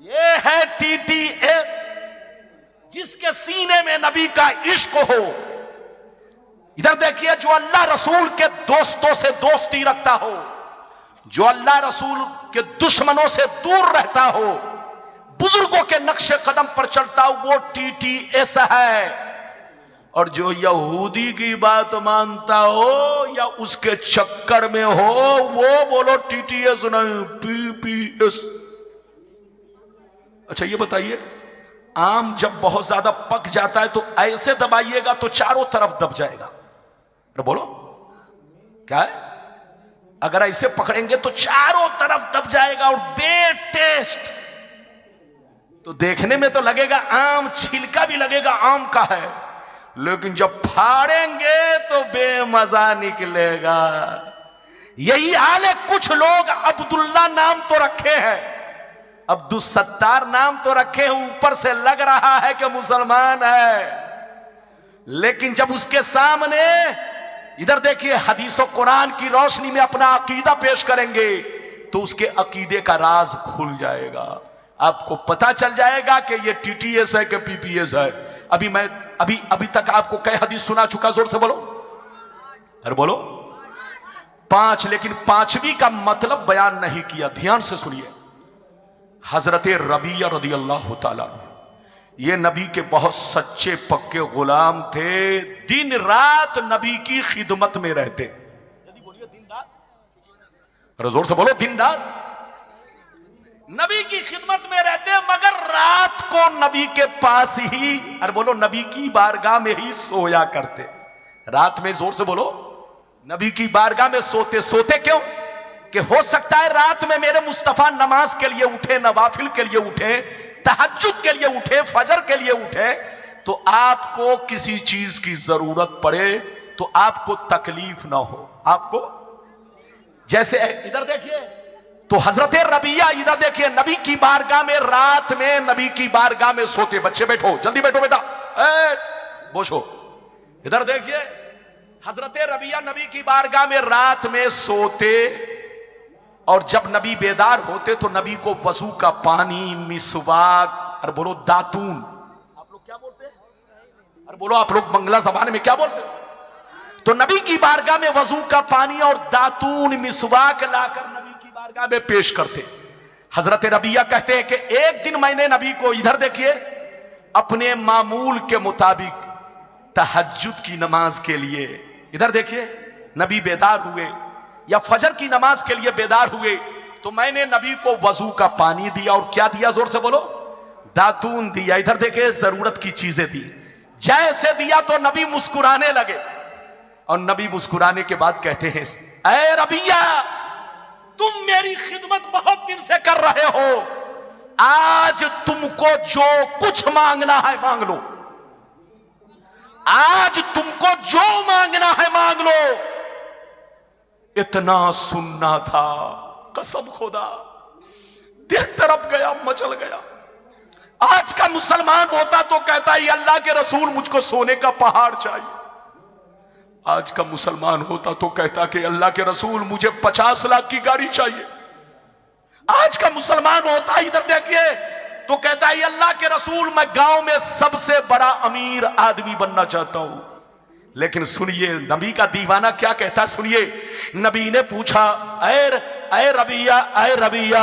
ये है TTS, जिसके सीने में नबी का इश्क हो। इधर देखिए, जो अल्लाह रसूल के दोस्तों से दोस्ती रखता हो, जो अल्लाह रसूल के दुश्मनों से दूर रहता हो, बुजुर्गों के नक्शे कदम पर चलता हो, वो TTS है। और जो यहूदी की बात मानता हो या उसके चक्कर में हो, वो बोलो TTS नहीं, PPS। अच्छा ये बताइए, आम जब बहुत ज्यादा पक जाता है तो ऐसे दबाइएगा तो चारों तरफ दब जाएगा। अरे बोलो क्या है? अगर ऐसे पकड़ेंगे तो चारों तरफ दब जाएगा और बेटेस्ट। तो देखने में तो लगेगा आम, छिलका भी लगेगा आम का है, लेकिन जब फाड़ेंगे तो बेमजा निकलेगा। यही हाल है। कुछ लोग अब्दुल्ला नाम तो रखे हैं, अब्दुल सत्तार नाम तो रखे हैं, ऊपर से लग रहा है कि मुसलमान है, लेकिन जब उसके सामने इधर देखिए हदीसों कुरान की रोशनी में अपना अकीदा पेश करेंगे तो उसके अकीदे का राज खुल जाएगा। आपको पता चल जाएगा कि ये TTS है कि PPS है। अभी तक आपको कई हदीस सुना चुका, जोर से बोलो, अरे बोलो 5, लेकिन 5वीं का मतलब बयान नहीं किया। ध्यान से सुनिए। हजरत रबिया रदियल्लाहु ताला, ये नबी के बहुत सच्चे पक्के गुलाम थे, दिन रात नबी की खिदमत में रहते। जल्दी बोलिए, दिन रात, अरे जोर से बोलो, दिन रात नबी की खिदमत में रहते, मगर रात को नबी के पास ही, अरे बोलो, नबी की बारगाह में ही सोया करते। रात में, जोर से बोलो, नबी की बारगाह में सोते। सोते क्यों? कि हो सकता है रात में मेरे मुस्तफा नमाज के लिए उठे, नवाफिल के लिए उठे, तहज्जुद के लिए उठे, फजर के लिए उठे, तो आपको किसी चीज की जरूरत पड़े तो आपको तकलीफ ना हो। आपको जैसे इधर देखिए, तो हजरत रबिया इधर देखिए, नबी की बारगाह में रात में, नबी की बारगाह में सोते। बच्चे बैठो, जल्दी बैठो बेटा, बोशो। इधर देखिए, हजरत रबिया नबी की बारगाह में रात में सोते, और जब नबी बेदार होते तो नबी को वजू का पानी, मिसवाक, और बोलो दातून, आप लोग क्या बोलते हैं? अरे बोलो, आप लोग बंगला जबान में क्या बोलते हैं? तो नबी की बारगाह में वजू का पानी और दातून, मिसवाक लाकर नबी की बारगाह में पेश करते। हजरत रबिया कहते हैं कि एक दिन मैंने नबी को, इधर देखिए, अपने मामूल के मुताबिक तहज्जुद की नमाज के लिए, इधर देखिए, नबी बेदार हुए या फजर की नमाज के लिए बेदार हुए, तो मैंने नबी को वजू का पानी दिया, और क्या दिया? जोर से बोलो, दातून दिया। इधर देखिए, जरूरत की चीजें दी। जैसे दिया तो नबी मुस्कुराने लगे, और नबी मुस्कुराने के बाद कहते हैं, ऐ रबिया, तुम मेरी खिदमत बहुत दिन से कर रहे हो, आज तुमको जो कुछ मांगना है मांग लो, आज तुमको जो मांगना है मांग लो। इतना सुनना था, कसम खुदा, दिल तरफ गया, मचल गया। आज का मुसलमान होता तो कहता है अल्लाह के रसूल, मुझको सोने का पहाड़ चाहिए। आज का मुसलमान होता तो कहता कि अल्लाह के रसूल, मुझे 50 लाख की गाड़ी चाहिए। आज का मुसलमान होता, इधर देखिए, तो कहता है अल्लाह के रसूल, मैं गांव में सबसे बड़ा अमीर आदमी बनना चाहता हूं। लेकिन सुनिए, नबी का दीवाना क्या कहता, सुनिए। नबी ने पूछा, अय रबिया, अय रबिया,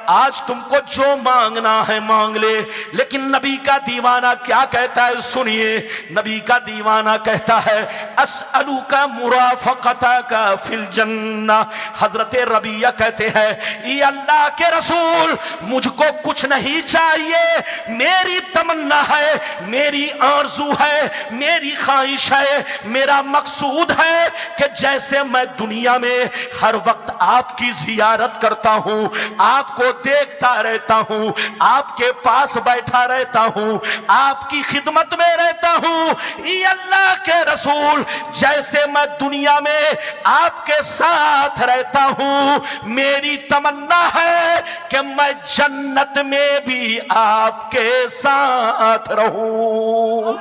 आज तुमको जो मांगना है मांग ले। लेकिन नबी का दीवाना क्या कहता है, सुनिए। नबी का दीवाना कहता है, अस्अलू का मुराफकता का फिल जन्ना। हजरत रबिया कहते हैं, ये अल्लाह के रसूल, मुझको कुछ नहीं चाहिए, मेरी तमन्ना है, मेरी आरज़ू है, मेरी ख्वाहिश है, मेरा मकसूद है कि जैसे मैं दुनिया में हर वक्त आपकी जियारत करता हूं, आपको देखता रहता हूं, आपके पास बैठा रहता हूं, आपकी खिदमत में रहता हूं, ये अल्लाह के रसूल, जैसे मैं दुनिया में आपके साथ रहता हूं, मेरी तमन्ना है कि मैं जन्नत में भी आपके साथ रहूं।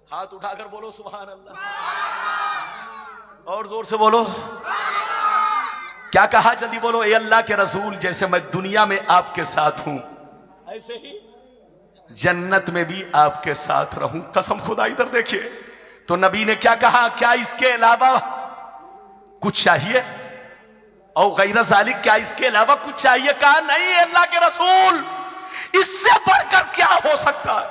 हाथ उठाकर बोलो सुभान अल्लाह, और जोर से बोलो। क्या कहा, जल्दी बोलो। ए अल्लाह के रसूल, जैसे मैं दुनिया में आपके साथ हूं, ऐसे ही जन्नत में भी आपके साथ रहूं। कसम खुदा। इधर देखिए, तो नबी ने क्या कहा, क्या इसके अलावा कुछ चाहिए? और गैर ज़ालिक, क्या इसके अलावा कुछ चाहिए? कहा नहीं अल्लाह के रसूल, इससे बढ़कर क्या हो सकता है?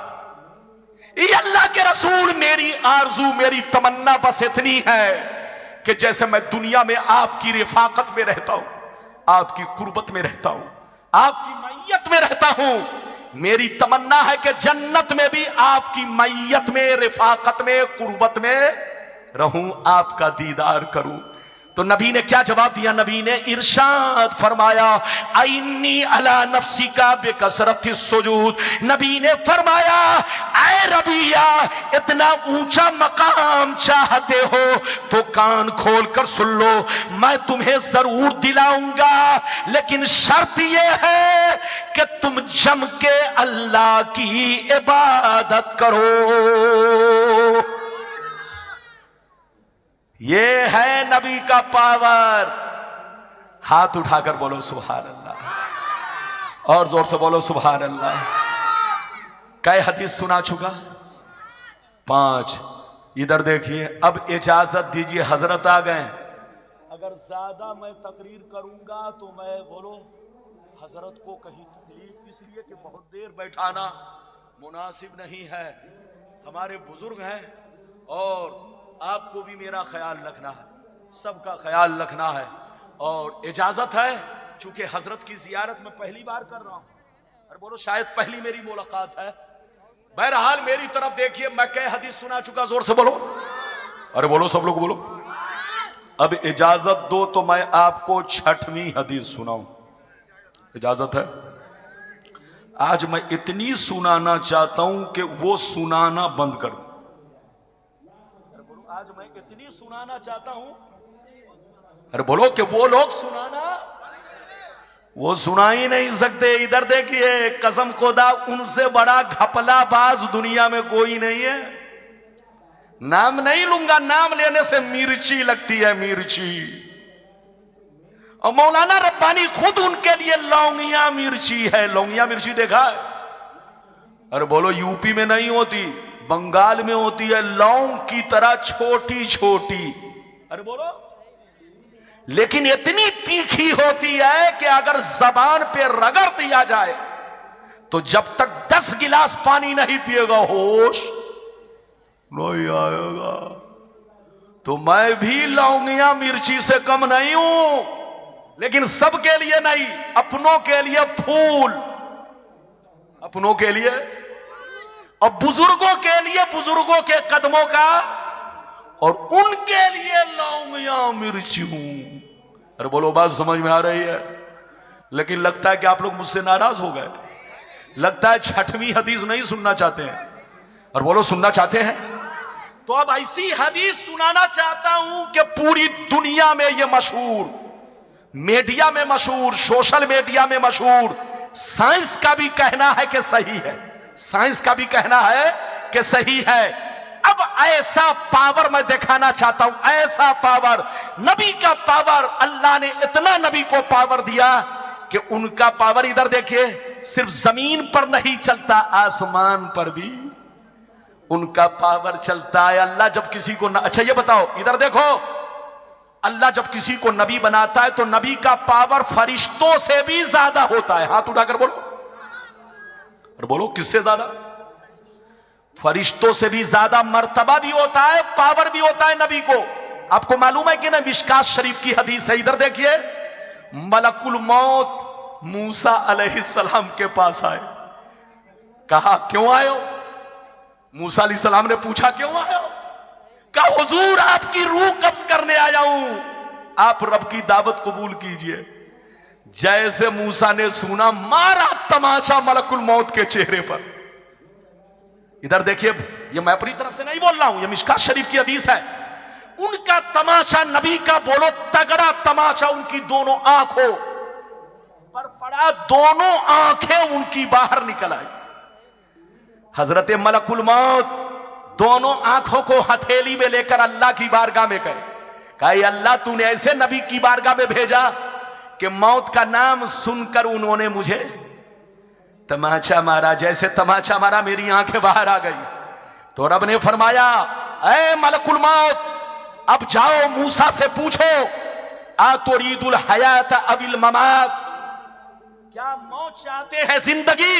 ये अल्लाह के रसूल, मेरी आरजू, मेरी तमन्ना बस इतनी है कि जैसे मैं दुनिया में आपकी रिफाकत में रहता हूं, आपकी कुर्बत में रहता हूं, आपकी मैयत में रहता हूं, मेरी तमन्ना है कि जन्नत में भी आपकी मैयत में, रिफाकत में, कुर्बत में रहूं, आपका दीदार करूं। तो नबी ने क्या जवाब दिया? नबी ने इरशाद फरमाया, आइन्नी अला नफ्सी का बेकसरत सुजूद। नबी ने फरमाया, ऐ रबिया, इतना ऊंचा मकाम चाहते हो तो कान खोल कर सुन लो, मैं तुम्हें जरूर दिलाऊंगा, लेकिन शर्त यह है कि तुम जम के अल्लाह की इबादत करो। ये है नबी का पावर। हाथ उठाकर बोलो सुभान अल्लाह, और जोर से बोलो सुभान अल्लाह। कै हदीस सुना चुका? 5। इधर देखिए, अब इजाजत दीजिए, हजरत आ गए। अगर ज्यादा मैं तकरीर करूंगा तो मैं बोलो हजरत को कहीं तकलीफ, इसलिए कि बहुत देर बैठाना मुनासिब नहीं है। हमारे बुजुर्ग हैं और आपको भी मेरा ख्याल रखना है, सबका ख्याल रखना है, और इजाजत है, चूंकि हजरत की जियारत में पहली बार कर रहा हूं। अरे बोलो, शायद पहली मेरी मुलाकात है। बहरहाल मेरी तरफ देखिए, मैं कई हदीस सुना चुका, जोर से बोलो। अरे बोलो, सब लोग बोलो। अब इजाजत दो तो मैं आपको 6वीं हदीस सुनाऊं। इजाजत है? आज मैं इतनी सुनाना चाहता हूं कि वो सुनाना बंद कर दो। आज मैं इतनी सुनाना चाहता हूं, अरे बोलो, कि वो लोग सुनाना, वो सुना ही नहीं सकते। इधर देखिए, कसम खुदा, उनसे बड़ा घपलाबाज दुनिया में कोई नहीं है। नाम नहीं लूंगा, नाम लेने से मिर्ची लगती है, मिर्ची। और मौलाना रब्बानी खुद उनके लिए लौंगिया मिर्ची है। लौंगिया मिर्ची देखा है? अरे बोलो, यूपी में नहीं होती, बंगाल में होती है, लौंग की तरह छोटी छोटी। अरे बोलो, लेकिन इतनी तीखी होती है कि अगर जबान पे रगड़ दिया जाए तो जब तक 10 गिलास पानी नहीं पिएगा होश नहीं आएगा। तो मैं भी लौंगिया मिर्ची से कम नहीं हूं, लेकिन सबके लिए नहीं, अपनों के लिए फूल, अपनों के लिए, और बुजुर्गों के लिए बुजुर्गों के कदमों का, और उनके लिए लौंगिया मिर्ची हूं। अरे बोलो, बात समझ में आ रही है? लेकिन लगता है कि आप लोग मुझसे नाराज हो गए। लगता है 6वीं हदीस नहीं सुनना चाहते हैं। और बोलो, सुनना चाहते हैं? तो अब ऐसी हदीस सुनाना चाहता हूं कि पूरी दुनिया में ये मशहूर, मीडिया में मशहूर, सोशल मीडिया में मशहूर, साइंस का भी कहना है कि सही है, साइंस का भी कहना है कि सही है। अब ऐसा पावर मैं दिखाना चाहता हूं, ऐसा पावर, नबी का पावर। अल्लाह ने इतना नबी को पावर दिया कि उनका पावर, इधर देखिए, सिर्फ जमीन पर नहीं चलता, आसमान पर भी उनका पावर चलता है। अल्लाह जब किसी को अच्छा, ये बताओ, इधर देखो, अल्लाह जब किसी को नबी बनाता है तो नबी का पावर फरिश्तों से भी ज्यादा होता है। हाथ उठाकर बोलो, और बोलो किससे ज्यादा? फरिश्तों से भी ज्यादा मर्तबा भी होता है, पावर भी होता है नबी को। आपको मालूम है कि ना, मिशकात शरीफ की हदीस है, इधर देखिए, मलकुल मौत मूसा अलैहिस्सलाम के पास आए। कहा क्यों आए हो? मूसा अलैहिस्सलाम ने पूछा क्यों आए हो? कहा हुजूर आपकी रूह कब्ज करने आया हूं, आप रब की दावत कबूल कीजिए। जैसे मूसा ने सुना, मारा तमाचा मलकुल मौत के चेहरे पर। इधर देखिए, ये मैं अपनी तरफ से नहीं बोल रहा हूं, ये मिशकात शरीफ की हदीस है। उनका तमाचा, नबी का बोलो तगड़ा तमाचा, उनकी दोनों आंखों पर पड़ा, दोनों आंखें उनकी बाहर निकल आई। हजरत मलकुल मौत दोनों आंखों को हथेली में लेकर अल्लाह की बारगाह में गए। कहा अल्लाह तूने ऐसे नबी की बारगाह में भेजा कि मौत का नाम सुनकर उन्होंने मुझे तमाचा मारा। जैसे तमाचा मारा मेरी आंखें बाहर आ गई। तो रब ने फरमाया, ऐ मलकुल मौत, अब जाओ मूसा से पूछो, आ तुरीदुल हयात अविल ममात, क्या मौत चाहते हैं जिंदगी?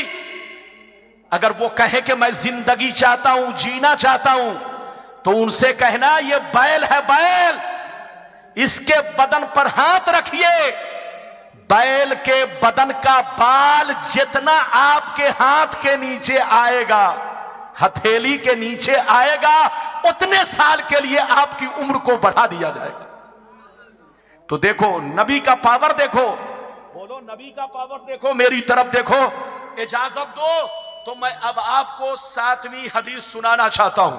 अगर वो कहे कि मैं जिंदगी चाहता हूं, जीना चाहता हूं, तो उनसे कहना ये बैल है, बैल, इसके बदन पर हाथ रखिए। बैल के बदन का बाल जितना आपके हाथ के नीचे आएगा, हथेली के नीचे आएगा, उतने साल के लिए आपकी उम्र को बढ़ा दिया जाएगा। तो देखो नबी का पावर, देखो, बोलो नबी का पावर देखो, मेरी तरफ देखो। इजाजत दो तो मैं अब आपको 7वीं हदीस सुनाना चाहता हूं।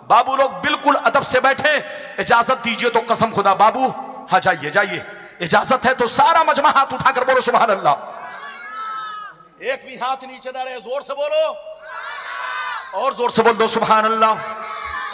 बाबू लोग बिल्कुल अदब से बैठे, इजाजत दीजिए तो कसम खुदा। बाबू हाँ जाइए जाइए, इजाजत है तो सारा मजमा हाथ उठाकर बोलो सुभान अल्लाह। एक भी हाथ नीचे ना रहे, जोर से बोलो, और जोर से बोल दो सुभान अल्लाह,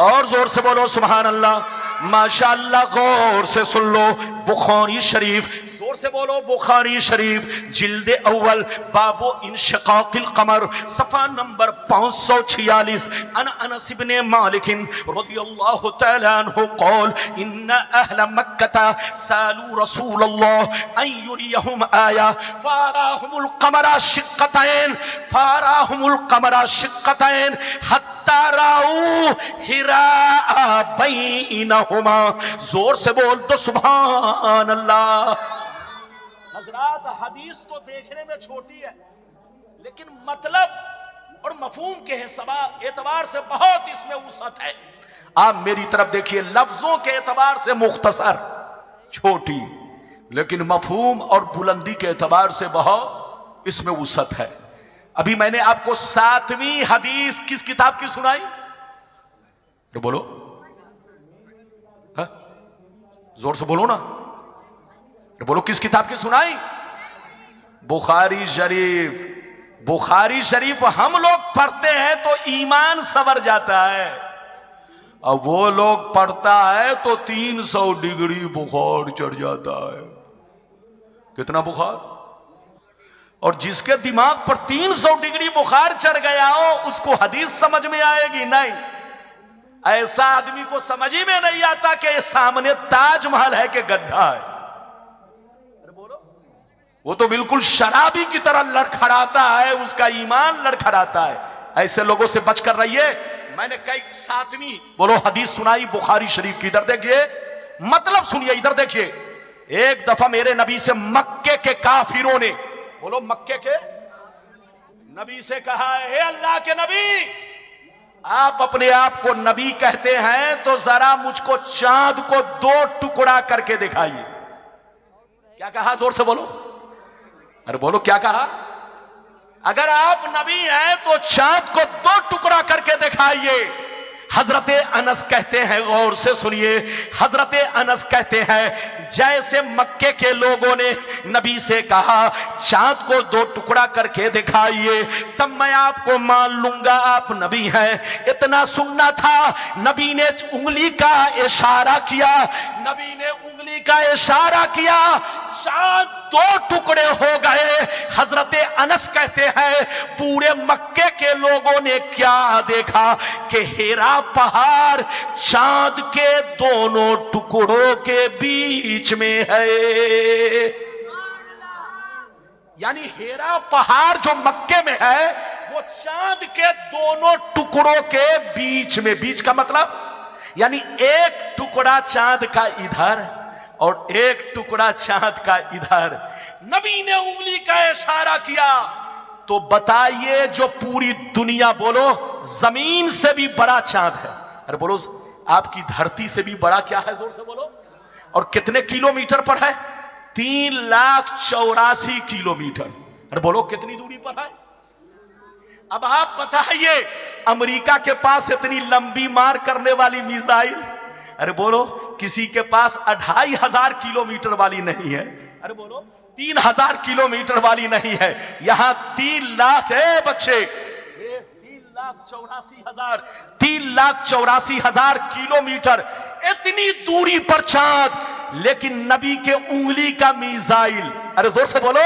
और जोर से बोलो सुभान अल्लाह। माशाअल्लाह, गौर से सुन लो, बुखारी शरीफ, जोर से बोलो बुखारी शरीफ, जिल्दे अव्वल, बाबो इंशिकाकिल कमर, सफा नंबर 546। अनस इब्ने मालिक रज़ियल्लाहु तआला अन्हु क़ाल इन्ना अहल मक्का सालू रसूलल्लाह अन युरियहुम आया फाराहुमुल कमरा शिक्कतैन, फाराहुमुल कमरा शिक्कतैन हत्ता राऊ हिरा बैनहुमा। जोर से बोल दो सुभान अल्लाह। हजरात, हदीस तो देखने में छोटी है, लेकिन मतलब और मफहूम के एतबार से बहुत इसमें वुसअत है। आप मेरी तरफ देखिए, लफ्जों के एतबार से मुख्तसर, छोटी, लेकिन मफहूम और बुलंदी के एतबार से बहुत इसमें वुसअत है। अभी मैंने आपको 7वीं हदीस किस किताब की सुनाई? तो बोलो हा? जोर से बोलो ना, तो बोलो किस किताब की सुनाई? बुखारी शरीफ। बुखारी शरीफ हम लोग पढ़ते हैं तो ईमान सवर जाता है, और वो लोग पढ़ता है तो 300 डिग्री बुखार चढ़ जाता है। कितना बुखार? और जिसके दिमाग पर 300 डिग्री बुखार चढ़ गया हो उसको हदीस समझ में आएगी? नहीं। ऐसा आदमी को समझ ही में नहीं आता कि सामने ताजमहल है कि गड्ढा है। अरे बोलो, वो तो बिल्कुल शराबी की तरह लड़खड़ाता है, उसका ईमान लड़खड़ाता है। ऐसे लोगों से बचकर रहिए। मैंने कई 7वीं बोलो हदीस सुनाई बुखारी शरीफ की। इधर देखिए, मतलब सुनिए, इधर देखिए। एक दफा मेरे नबी से मक्के के काफिरों ने, बोलो मक्के के नबी से कहा, हे अल्लाह के नबी, आप अपने आप को नबी कहते हैं तो जरा मुझको चांद को 2 टुकड़ा करके दिखाइए। क्या कहा? जोर से बोलो, अरे बोलो क्या कहा? अगर आप नबी हैं तो चांद को 2 टुकड़ा करके दिखाइए। हजरते अनस कहते हैं, गौर से सुनिए, हजरते अनस कहते हैं जैसे मक्के के लोगों ने नबी से कहा चांद को 2 टुकड़ा करके दिखाइए, तब मैं आपको मान लूंगा आप नबी हैं। इतना सुनना था, नबी ने उंगली का इशारा किया, नबी ने उंगली का इशारा किया, चांद 2 टुकड़े हो गए। हजरते अनस कहते हैं पूरे मक्के के लोगों ने क्या देखा कि हिरा पहाड़ चांद के दोनों टुकड़ों के बीच में है। यानी हेरा पहाड़ जो मक्के में है वो चांद के दोनों टुकड़ों के बीच में। बीच का मतलब यानी एक टुकड़ा चांद का इधर और एक टुकड़ा चांद का इधर। नबी ने उंगली का इशारा किया तो बताइए जो पूरी दुनिया, बोलो जमीन से भी बड़ा चांद है। अरे बोलो आपकी धरती से भी बड़ा क्या है, जोर से बोलो। और कितने किलोमीटर पर है? 3,84,000 किलोमीटर। अरे बोलो कितनी दूरी पर है? अब आप बताइए अमेरिका के पास इतनी लंबी मार करने वाली मिसाइल, अरे बोलो किसी के पास 2,500 किलोमीटर वाली नहीं है। अरे बोलो 3,000 किलोमीटर वाली नहीं है। यहां 3 लाख है बच्चे, 3,84,000 किलोमीटर इतनी दूरी पर चांद, लेकिन नबी के उंगली का मिसाइल। अरे जोर से बोलो,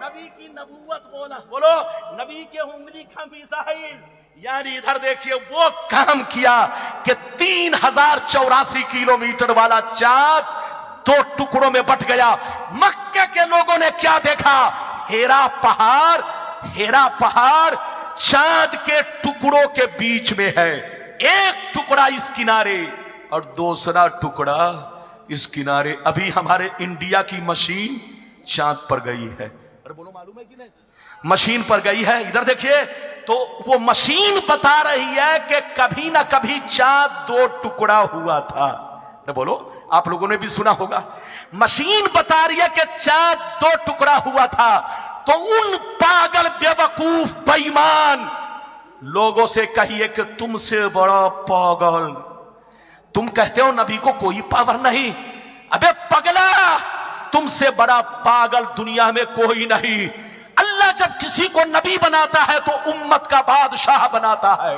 नबी की नबूवत बोला, बोलो नबी के उंगली का मिसाइल। यानी इधर देखिए वो काम किया कि 3,084 किलोमीटर वाला चांद 2 टुकड़ों में बट गया। मक्के के लोगों ने क्या देखा? हेरा पहाड़, हेरा पहाड़ चांद के टुकड़ों के बीच में है। एक टुकड़ा इस किनारे और दूसरा टुकड़ा इस किनारे। अभी हमारे इंडिया की मशीन चांद पर गई है। अरे बोलो मालूम है कि नहीं? मशीन पर गई है। इधर देखिए तो वो मशीन बता रही है कि कभी ना कभी चांद 2 टुकड़ा हुआ था। अरे बोलो आप लोगों ने भी सुना होगा, मशीन बता रही है कि चांद 2 टुकड़ा हुआ था। तो उन पागल बेवकूफ बेईमान लोगों से कहिए कि तुमसे बड़ा पागल, तुम कहते हो नबी को कोई पावर नहीं। अबे पगला, तुमसे बड़ा पागल दुनिया में कोई नहीं। अल्लाह जब किसी को नबी बनाता है तो उम्मत का बादशाह बनाता है,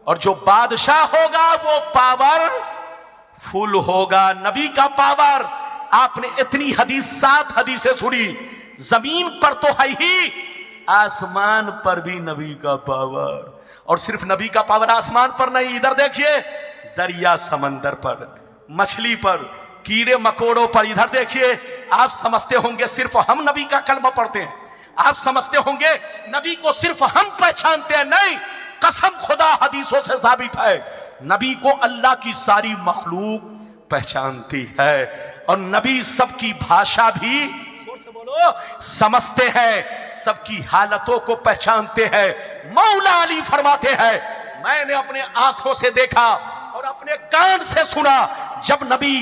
और जो बादशाह होगा वो पावर फुल होगा। नबी का पावर, आपने इतनी हदीस 7 हदीसें सुनी। जमीन पर तो है ही, आसमान पर भी नबी का पावर। और सिर्फ नबी का पावर आसमान पर नहीं, इधर देखिए दरिया समंदर पर, मछली पर, कीड़े मकोड़ों पर। इधर देखिए आप समझते होंगे सिर्फ हम नबी का कलमा पढ़ते हैं, आप समझते होंगे नबी को सिर्फ हम पहचानते हैं। नहीं, कसम खुदा हदीसों से साबित है नबी को अल्लाह की सारी मखलूक पहचानती है। और नबी सबकी भाषा भी जोर से बोलो समझते हैं, सबकी हालतों को पहचानते हैं। मौला अली फरमाते हैं, मैंने अपने आंखों से देखा और अपने कान से सुना, जब नबी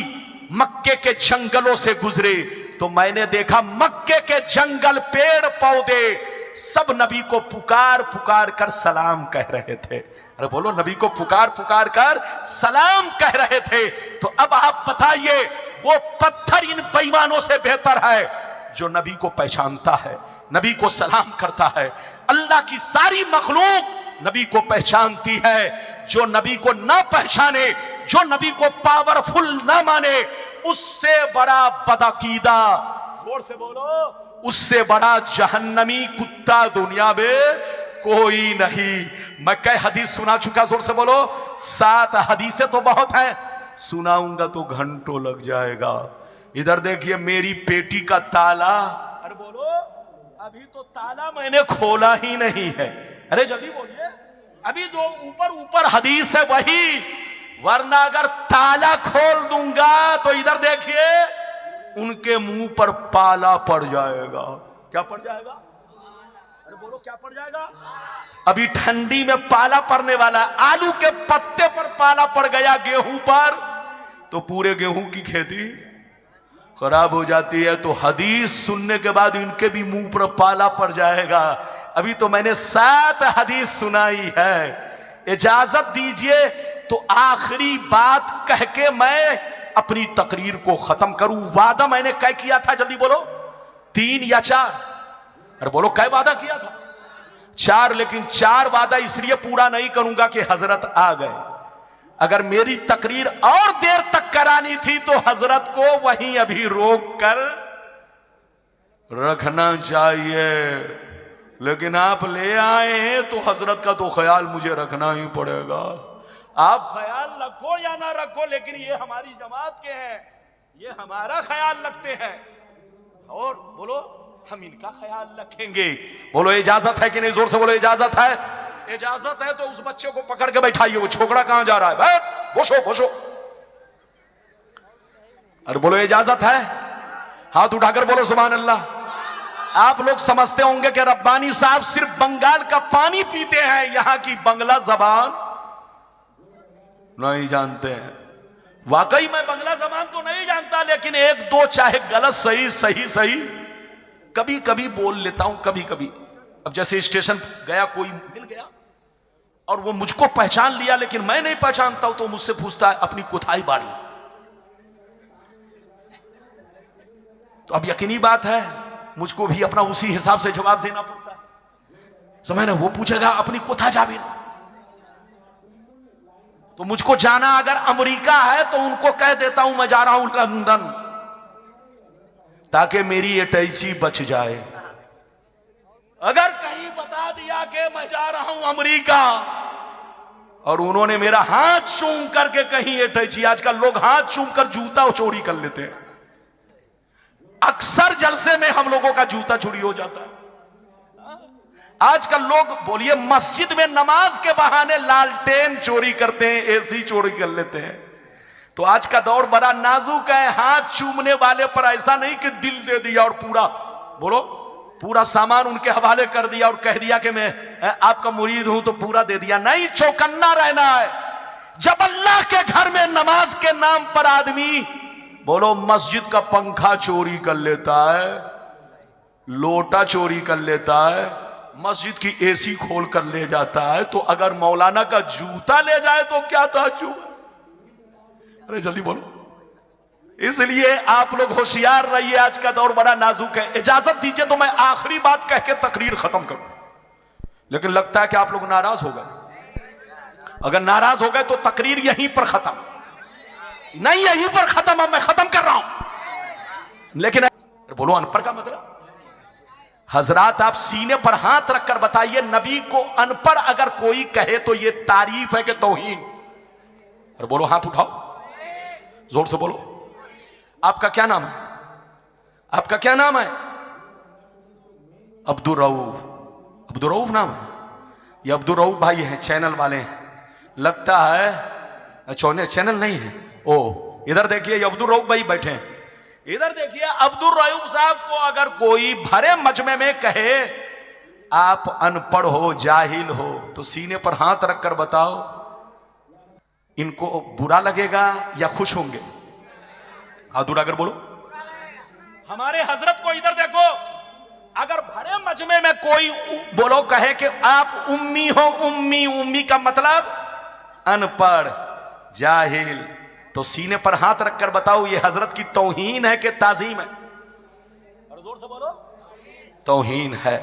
मक्के के जंगलों से गुजरे तो मैंने देखा मक्के के जंगल, पेड़ पौधे सब नबी को पुकार पुकार कर सलाम कह रहे थे। अरे बोलो नबी को पुकार पुकार कर सलाम कह रहे थे। तो अब आप बताइए वो पत्थर इन बेईमानों से बेहतर है जो नबी को पहचानता है, नबी को सलाम करता है। अल्लाह की सारी मखलूक नबी को पहचानती है। जो नबी को ना पहचाने, जो नबी को पावरफुल ना माने, उससे बड़ा बदअकीदा, जोर से बोलो, उससे बड़ा जहन्नमी कुत्ता दुनिया में कोई नहीं। मैं कई हदीस सुना चुका, जोर से बोलो 7 हदीसें तो बहुत है, सुनाऊंगा तो घंटों लग जाएगा। इधर देखिए मेरी पेटी का ताला, अरे बोलो अभी तो ताला मैंने खोला ही नहीं है। अरे जल्दी बोलिए, अभी जो ऊपर ऊपर हदीस है वही, वरना अगर ताला खोल दूंगा तो इधर देखिए उनके मुंह पर पाला पड़ जाएगा। क्या पड़ जाएगा? अरे बोलो क्या पड़ जाएगा? अभी ठंडी में पाला पड़ने वाला है। आलू के पत्ते पर पाला पड़ गया, गेहूं पर, तो पूरे गेहूं की खेती खराब हो जाती है। तो हदीस सुनने के बाद इनके भी मुंह पर पाला पड़ जाएगा। अभी तो मैंने 7 हदीस सुनाई है। इजाजत दीजिए तो आखिरी बात कह के मैं अपनी तकरीर को खत्म करूं। वादा मैंने क्या किया था, जल्दी बोलो, 3 या 4? अरे बोलो क्या वादा किया था? 4। लेकिन 4 वादा इसलिए पूरा नहीं करूंगा कि हजरत आ गए। अगर मेरी तकरीर और देर तक करानी थी तो हजरत को वहीं अभी रोक कर रखना चाहिए, लेकिन आप ले आए हैं तो हजरत का तो ख्याल मुझे रखना ही पड़ेगा। आप ख्याल रखो या ना रखो, लेकिन ये हमारी जमात के हैं, ये हमारा ख्याल रखते हैं, और बोलो हम इनका ख्याल रखेंगे। बोलो इजाजत है कि नहीं? जोर से बोलो इजाजत है। इजाजत है तो उस बच्चे को पकड़ के बैठाइए। वो छोकरा कहां जा रहा है? बैठ, बोसो बोसो। अरे बोलो इजाजत है। हाथ उठाकर बोलो सुभान अल्लाह। आप लोग समझते होंगे कि रब्बानी साहब सिर्फ बंगाल का पानी पीते हैं, यहां की बंगला जबान नहीं जानते हैं। वाकई मैं बंगला जबान तो नहीं जानता, लेकिन एक दो चाहे गलत सही सही सही कभी कभी बोल लेता हूं, कभी कभी। अब जैसे स्टेशन गया, कोई मिल गया और वो मुझको पहचान लिया, लेकिन मैं नहीं पहचानता हूं, तो मुझसे पूछता है अपनी कोथाई बाड़ी। तो अब यकीनी बात है मुझको भी अपना उसी हिसाब से जवाब देना पड़ता है। समझ ना? वो पूछेगा अपनी कोथा जाबिन, तो मुझको जाना अगर अमेरिका है तो उनको कह देता हूं मैं जा रहा हूं लंदन, ताकि मेरी अटैची बच जाए। अगर कहीं बता दिया कि मैं जा रहा हूं अमेरिका और उन्होंने मेरा हाथ चूम करके कहीं अटैची, आजकल लोग हाथ चूम कर जूता चोरी कर लेते हैं। अक्सर जलसे में हम लोगों का जूता चोरी हो जाता है। आजकल लोग बोलिए मस्जिद में नमाज के बहाने लालटेन चोरी करते हैं, एसी चोरी कर लेते हैं। तो आज का दौर बड़ा नाजुक है। हाथ चूमने वाले पर ऐसा नहीं कि दिल दे दिया और पूरा बोलो पूरा सामान उनके हवाले कर दिया और कह दिया कि मैं आपका मुरीद हूं तो पूरा दे दिया। नहीं, चौकन्ना रहना है। जब अल्लाह के घर में नमाज के नाम पर आदमी बोलो मस्जिद का पंखा चोरी कर लेता है, लोटा चोरी कर लेता है, मस्जिद की एसी खोल कर ले जाता है, तो अगर मौलाना का जूता ले जाए तो क्या ताज्जुब है? अरे जल्दी बोलो। इसलिए आप लोग होशियार रहिए, आज का दौर बड़ा नाजुक है। इजाजत दीजिए तो मैं आखिरी बात कह के तकरीर खत्म करूं, लेकिन लगता है कि आप लोग नाराज हो गए। अगर नाराज हो गए तो तकरीर यहीं पर खत्म नहीं, यहीं पर खत्म। अब मैं खत्म कर रहा हूं, लेकिन बोलो अनपढ़ का मतलब? हजरात आप सीने पर हाथ रखकर बताइए, नबी को अनपढ़ अगर कोई कहे तो यह तारीफ है कि तौहीन? अरे बोलो, हाथ उठाओ, जोर से बोलो। आपका क्या नाम है? आपका क्या नाम है? अब्दुल रऊफ। अब्दुल रऊफ नाम है? ये अब्दुल रऊफ भाई हैं, चैनल वाले हैं लगता है। चैनल नहीं है। ओ इधर देखिए, ये अब्दुल रऊफ भाई बैठे हैं। इधर देखिए, अब्दुल रऊफ साहब को अगर कोई भरे मजमे में कहे आप अनपढ़ हो, जाहिल हो, तो सीने पर हाथ रखकर बताओ इनको बुरा लगेगा या खुश होंगे? हाथ उठाकर बोलो। हमारे हजरत को इधर देखो, अगर भरे मजमे में कोई बोलो कहे कि आप उम्मी हो, उम्मी, उम्मी का मतलब अनपढ़, जाहिल, तो सीने पर हाथ रखकर बताओ ये हजरत की तौहीन है कि ताजीम है? और जोर से बोलो। तौहीन है।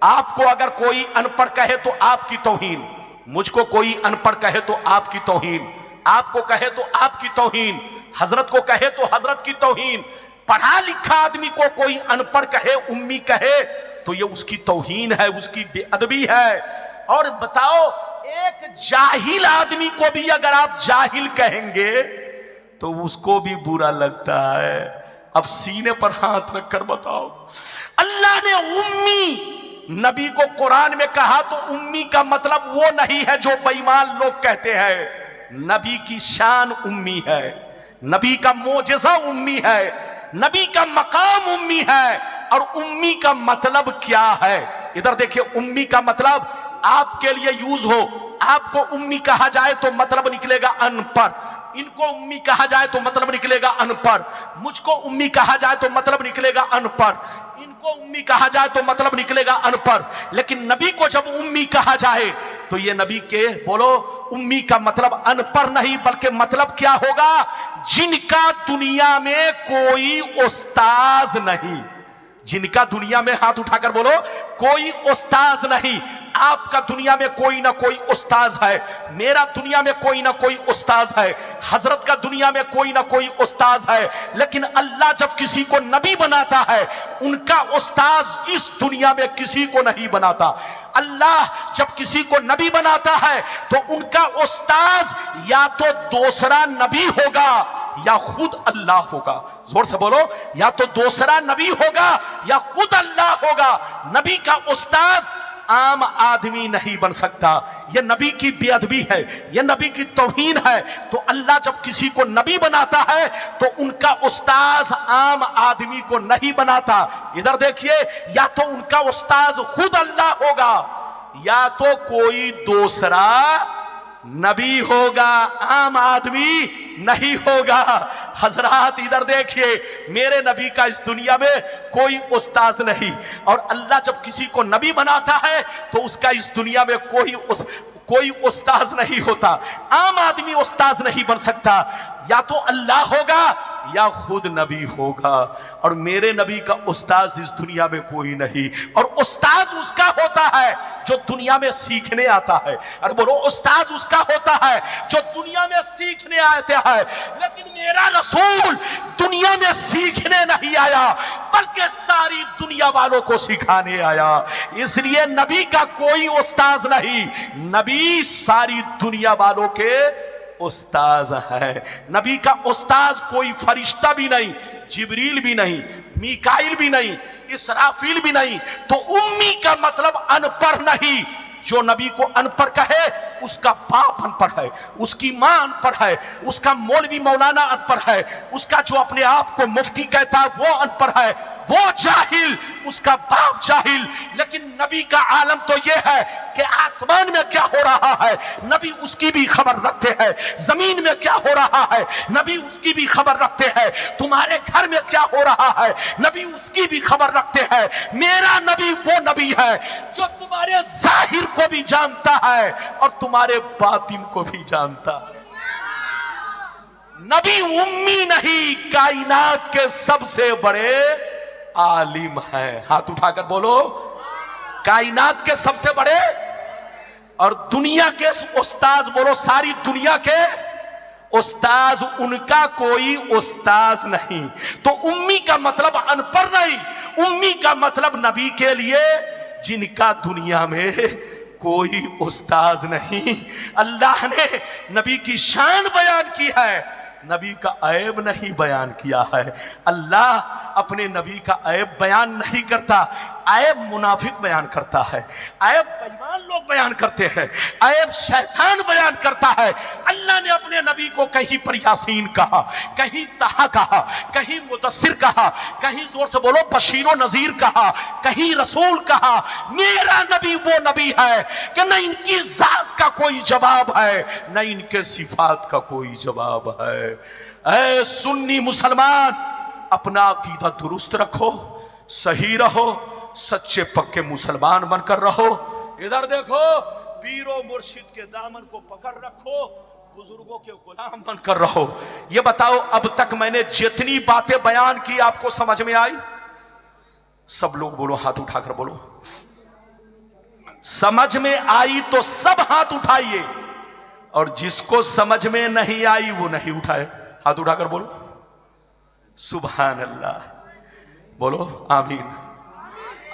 आपको अगर कोई अनपढ़ कहे तो आपकी तौहीन, मुझको कोई अनपढ़ कहे तो आपकी तौहीन, आपको कहे तो आपकी तौहीन, हजरत को कहे तो हजरत की तौहीन। पढ़ा लिखा आदमी को कोई अनपढ़ कहे, उम्मी कहे, तो ये उसकी तौहीन है, उसकी बेअदबी है। और बताओ, एक जाहिल आदमी को भी अगर आप जाहिल कहेंगे तो उसको भी बुरा लगता है। अब सीने पर हाथ रखकर बताओ, अल्लाह ने उम्मी नबी को कुरान में कहा तो उम्मी का मतलब वो नहीं है जो बेईमान लोग कहते हैं। नबी की शान उम्मी है, नबी का मोजेज़ा उम्मी है, नबी का मकाम उम्मी है। और उम्मी का मतलब क्या है? इधर देखिए, उम्मी का मतलब आपके लिए यूज हो, आपको उम्मी कहा जाए तो मतलब निकलेगा अनपढ़, इनको उम्मी कहा जाए तो मतलब निकलेगा अनपढ़, मुझको उम्मी कहा जाए तो मतलब निकलेगा अनपढ़, इनको उम्मी कहा जाए तो मतलब निकलेगा अनपढ़। लेकिन नबी को जब उम्मी कहा जाए तो ये नबी के बोलो उम्मी का मतलब अनपढ़ नहीं, बल्कि मतलब क्या होगा? जिनका दुनिया में कोई उस्ताज नहीं, जिनका दुनिया में, हाथ उठाकर बोलो, कोई उस्ताज नहीं। आपका दुनिया में कोई ना कोई उस्ताज है, मेरा दुनिया में कोई ना कोई उस्ताज है, हजरत का दुनिया में कोई ना कोई उस्ताज है। लेकिन अल्लाह जब किसी को नबी बनाता है, उनका उस्ताज इस दुनिया में किसी को नहीं बनाता। अल्लाह जब किसी को नबी बनाता है तो उनका उस्ताज या तो दूसरा नबी होगा या खुद अल्लाह होगा। जोर से बोलो, या तो दूसरा नबी होगा या खुद अल्लाह होगा। नबी का उस्ताज आम आदमी नहीं बन सकता। यह नबी की बेअदबी है, यह नबी की तौहीन है। तो अल्लाह जब किसी को नबी बनाता है तो उनका उस्ताज आम आदमी को नहीं बनाता। इधर देखिए, या तो उनका उस्ताज खुद अल्लाह होगा या तो कोई दूसरा नबी होगा, आम आदमी नहीं होगा। हजरात इधर देखिए, मेरे नबी का इस दुनिया में कोई उस्ताज नहीं, और अल्लाह जब किसी को नबी बनाता है तो उसका इस दुनिया में कोई उस्ताज नहीं होता। आम आदमी उस्ताज नहीं बन सकता, या तो अल्लाह होगा या खुद नबी होगा। और मेरे नबी का उस्ताज इस दुनिया में कोई नहीं, और उस्ताज उसका होता है जो दुनिया में सीखने आता है। अरे बोलो, उस्ताज उसका होता है जो दुनिया में सीखने आता है। लेकिन मेरा रसूल दुनिया में सीखने नहीं आया, बल्कि सारी दुनिया वालों को सिखाने आया। इसलिए नबी का कोई उस्ताज नहीं, नबी सारी दुनिया वालों के उस्ताज है। नबी का उस्ताज कोई फरिश्ता भी नहीं, जिब्रील भी नहीं, मीकाइल भी नहीं, इसराफील भी नहीं। तो उम्मी का मतलब अनपढ़ नहीं। जो नबी को अनपढ़ कहे उसका बाप अनपढ़ है, उसकी मां अनपढ़ है, उसका मौलवी मौलाना अनपढ़ है, उसका जो अपने आप को मुफ्ती कहता है वो अनपढ़ है, वो जाहिल, उसका बाप जाहिल। लेकिन नबी का आलम तो ये है कि आसमान में क्या हो रहा है नबी उसकी भी खबर रखते हैं, जमीन में क्या हो रहा है नबी उसकी भी खबर रखते हैं, तुम्हारे घर में क्या हो रहा है नबी उसकी भी खबर रखते हैं। मेरा नबी वो नबी है जो तुम्हारे जाहिर को भी जानता है और तुम्हारे बातिन को भी जानता है। नबी उम्मी नहीं, कायनात के सबसे बड़े आलिम है। हाथ उठाकर बोलो, कायनात के सबसे बड़े, और दुनिया के उस्ताज, बोलो सारी दुनिया के उस्ताज, उनका कोई उस्ताज नहीं। तो उम्मी का मतलब अनपढ़ नहीं, उम्मी का मतलब नबी के लिए जिनका दुनिया में कोई उस्ताज नहीं। अल्लाह ने नबी की शान बयान की है, नबी का ऐब नहीं बयान किया है। अल्लाह अपने नबी का ऐब बयान नहीं करता, ऐब मुनाफिक बयान करता है, ऐब बेईमान लोग बयान करते हैं, ऐब शैतान बयान करता है। अल्लाह ने अपने नबी को कहीं पर यासीन कहा, कहीं तहा कहा, कहीं मुदस्सिर कहा, कहीं जोर से बोलो बशीरो नजीर कहा, कहीं रसूल कहा। मेरा नबी वो नबी है कि न इनकी जात का कोई जवाब है, न इनके सिफात का कोई जवाब है। ऐ सुन्नी मुसलमान, अपना अकीदा दुरुस्त रखो, सही रहो, सच्चे पक्के मुसलमान बनकर रहो। इधर देखो, पीरो मुर्शिद के दामन को पकड़ रखो, बुजुर्गों के गुलाम बनकर रहो। ये बताओ, अब तक मैंने जितनी बातें बयान की आपको समझ में आई? सब लोग बोलो, हाथ उठाकर बोलो, समझ में आई तो सब हाथ उठाइए, और जिसको समझ में नहीं आई वो नहीं उठाए। हाथ उठाकर बोलो सुभान अल्लाह, बोलो आमीन।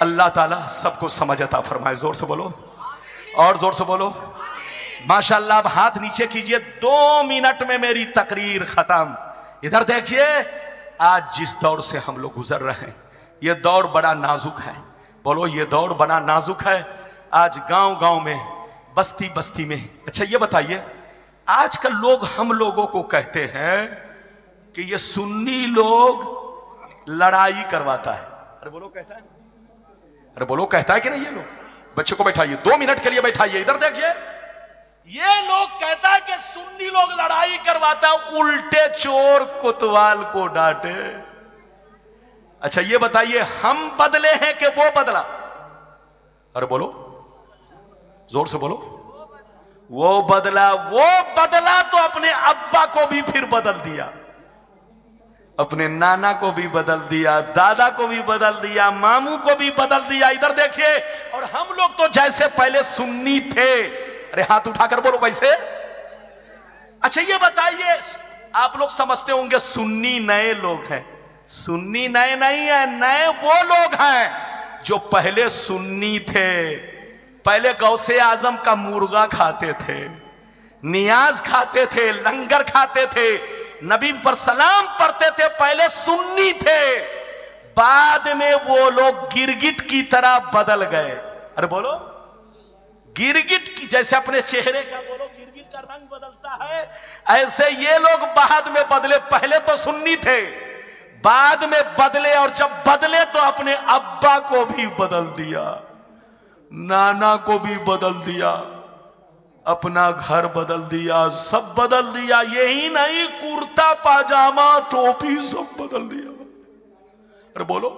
अल्लाह ताला सबको समझ अता फरमाए। जोर से बोलो, और जोर से बोलो माशाअल्लाह। अब हाथ नीचे कीजिए। 2 मिनट में मेरी तकरीर खत्म। इधर देखिए, आज जिस दौर से हम लोग गुजर रहे हैं, यह दौर बड़ा नाजुक है। बोलो, ये दौर बड़ा नाजुक है। आज गांव गांव में, बस्ती बस्ती में। अच्छा ये बताइए, आजकल लोग हम लोगों को कहते हैं कि ये सुन्नी लोग लड़ाई करवाता है। अरे बोलो, कहता है? अरे बोलो, कहता है कि नहीं? ये लोग, बच्चे को बैठाइए, 2 मिनट के लिए बैठाइए। इधर देखिए, ये लोग कहता है कि सुन्नी लोग लड़ाई करवाता है, उल्टे चोर कोतवाल को डांटे। अच्छा ये बताइए, हम बदले हैं कि वो बदला? अरे बोलो, जोर से बोलो। वो बदला। वो बदला तो अपने अब्बा को भी फिर बदल दिया। अपने नाना को भी बदल दिया, दादा को भी बदल दिया, मामू को भी बदल दिया। इधर देखिए, और हम लोग तो जैसे पहले सुन्नी थे, अरे हाथ उठाकर बोलो वैसे। अच्छा ये बताइए, आप लोग समझते होंगे सुन्नी नए लोग हैं। सुन्नी नए नहीं है, नए वो लोग हैं जो पहले सुन्नी थे, पहले गौसे आजम का मुर्गा खाते थे, नियाज खाते थे, लंगर खाते थे, नबी पर सलाम पढ़ते थे, पहले सुन्नी थे। बाद में वो लोग गिरगिट की तरह बदल गए। अरे बोलो, गिरगिट की जैसे अपने चेहरे का बोलो गिरगिट का रंग बदलता है, ऐसे ये लोग बाद में बदले। पहले तो सुन्नी थे, बाद में बदले, और जब बदले तो अपने अब्बा को भी बदल दिया, नाना को भी बदल दिया, अपना घर बदल दिया, सब बदल दिया। यही नहीं, कुर्ता पाजामा टोपी सब बदल दिया। अरे बोलो,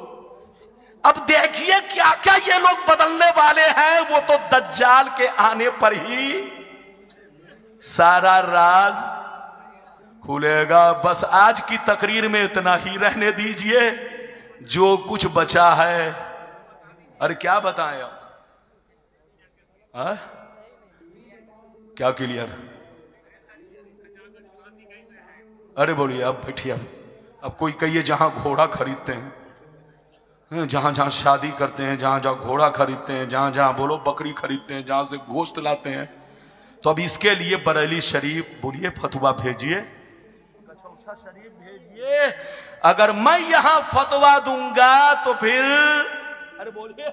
अब देखिए क्या क्या ये लोग बदलने वाले हैं। वो तो दज्जाल के आने पर ही सारा राज खुलेगा। बस आज की तकरीर में इतना ही रहने दीजिए, जो कुछ बचा है। अरे क्या बताएं अब, क्या क्लियर? अरे बोलिए, अब बैठिए। अब कोई कहिए जहां घोड़ा खरीदते हैं, जहां जहां शादी करते हैं, जहां जहां घोड़ा खरीदते हैं, जहां जहां बोलो बकरी खरीदते हैं, जहां से गोश्त लाते हैं, तो अब इसके लिए बरेली शरीफ बोलिए फतवा भेजिए, कचौसा शरीफ भेजिए। अगर मैं यहां फतवा दूंगा तो फिर, अरे बोलिए,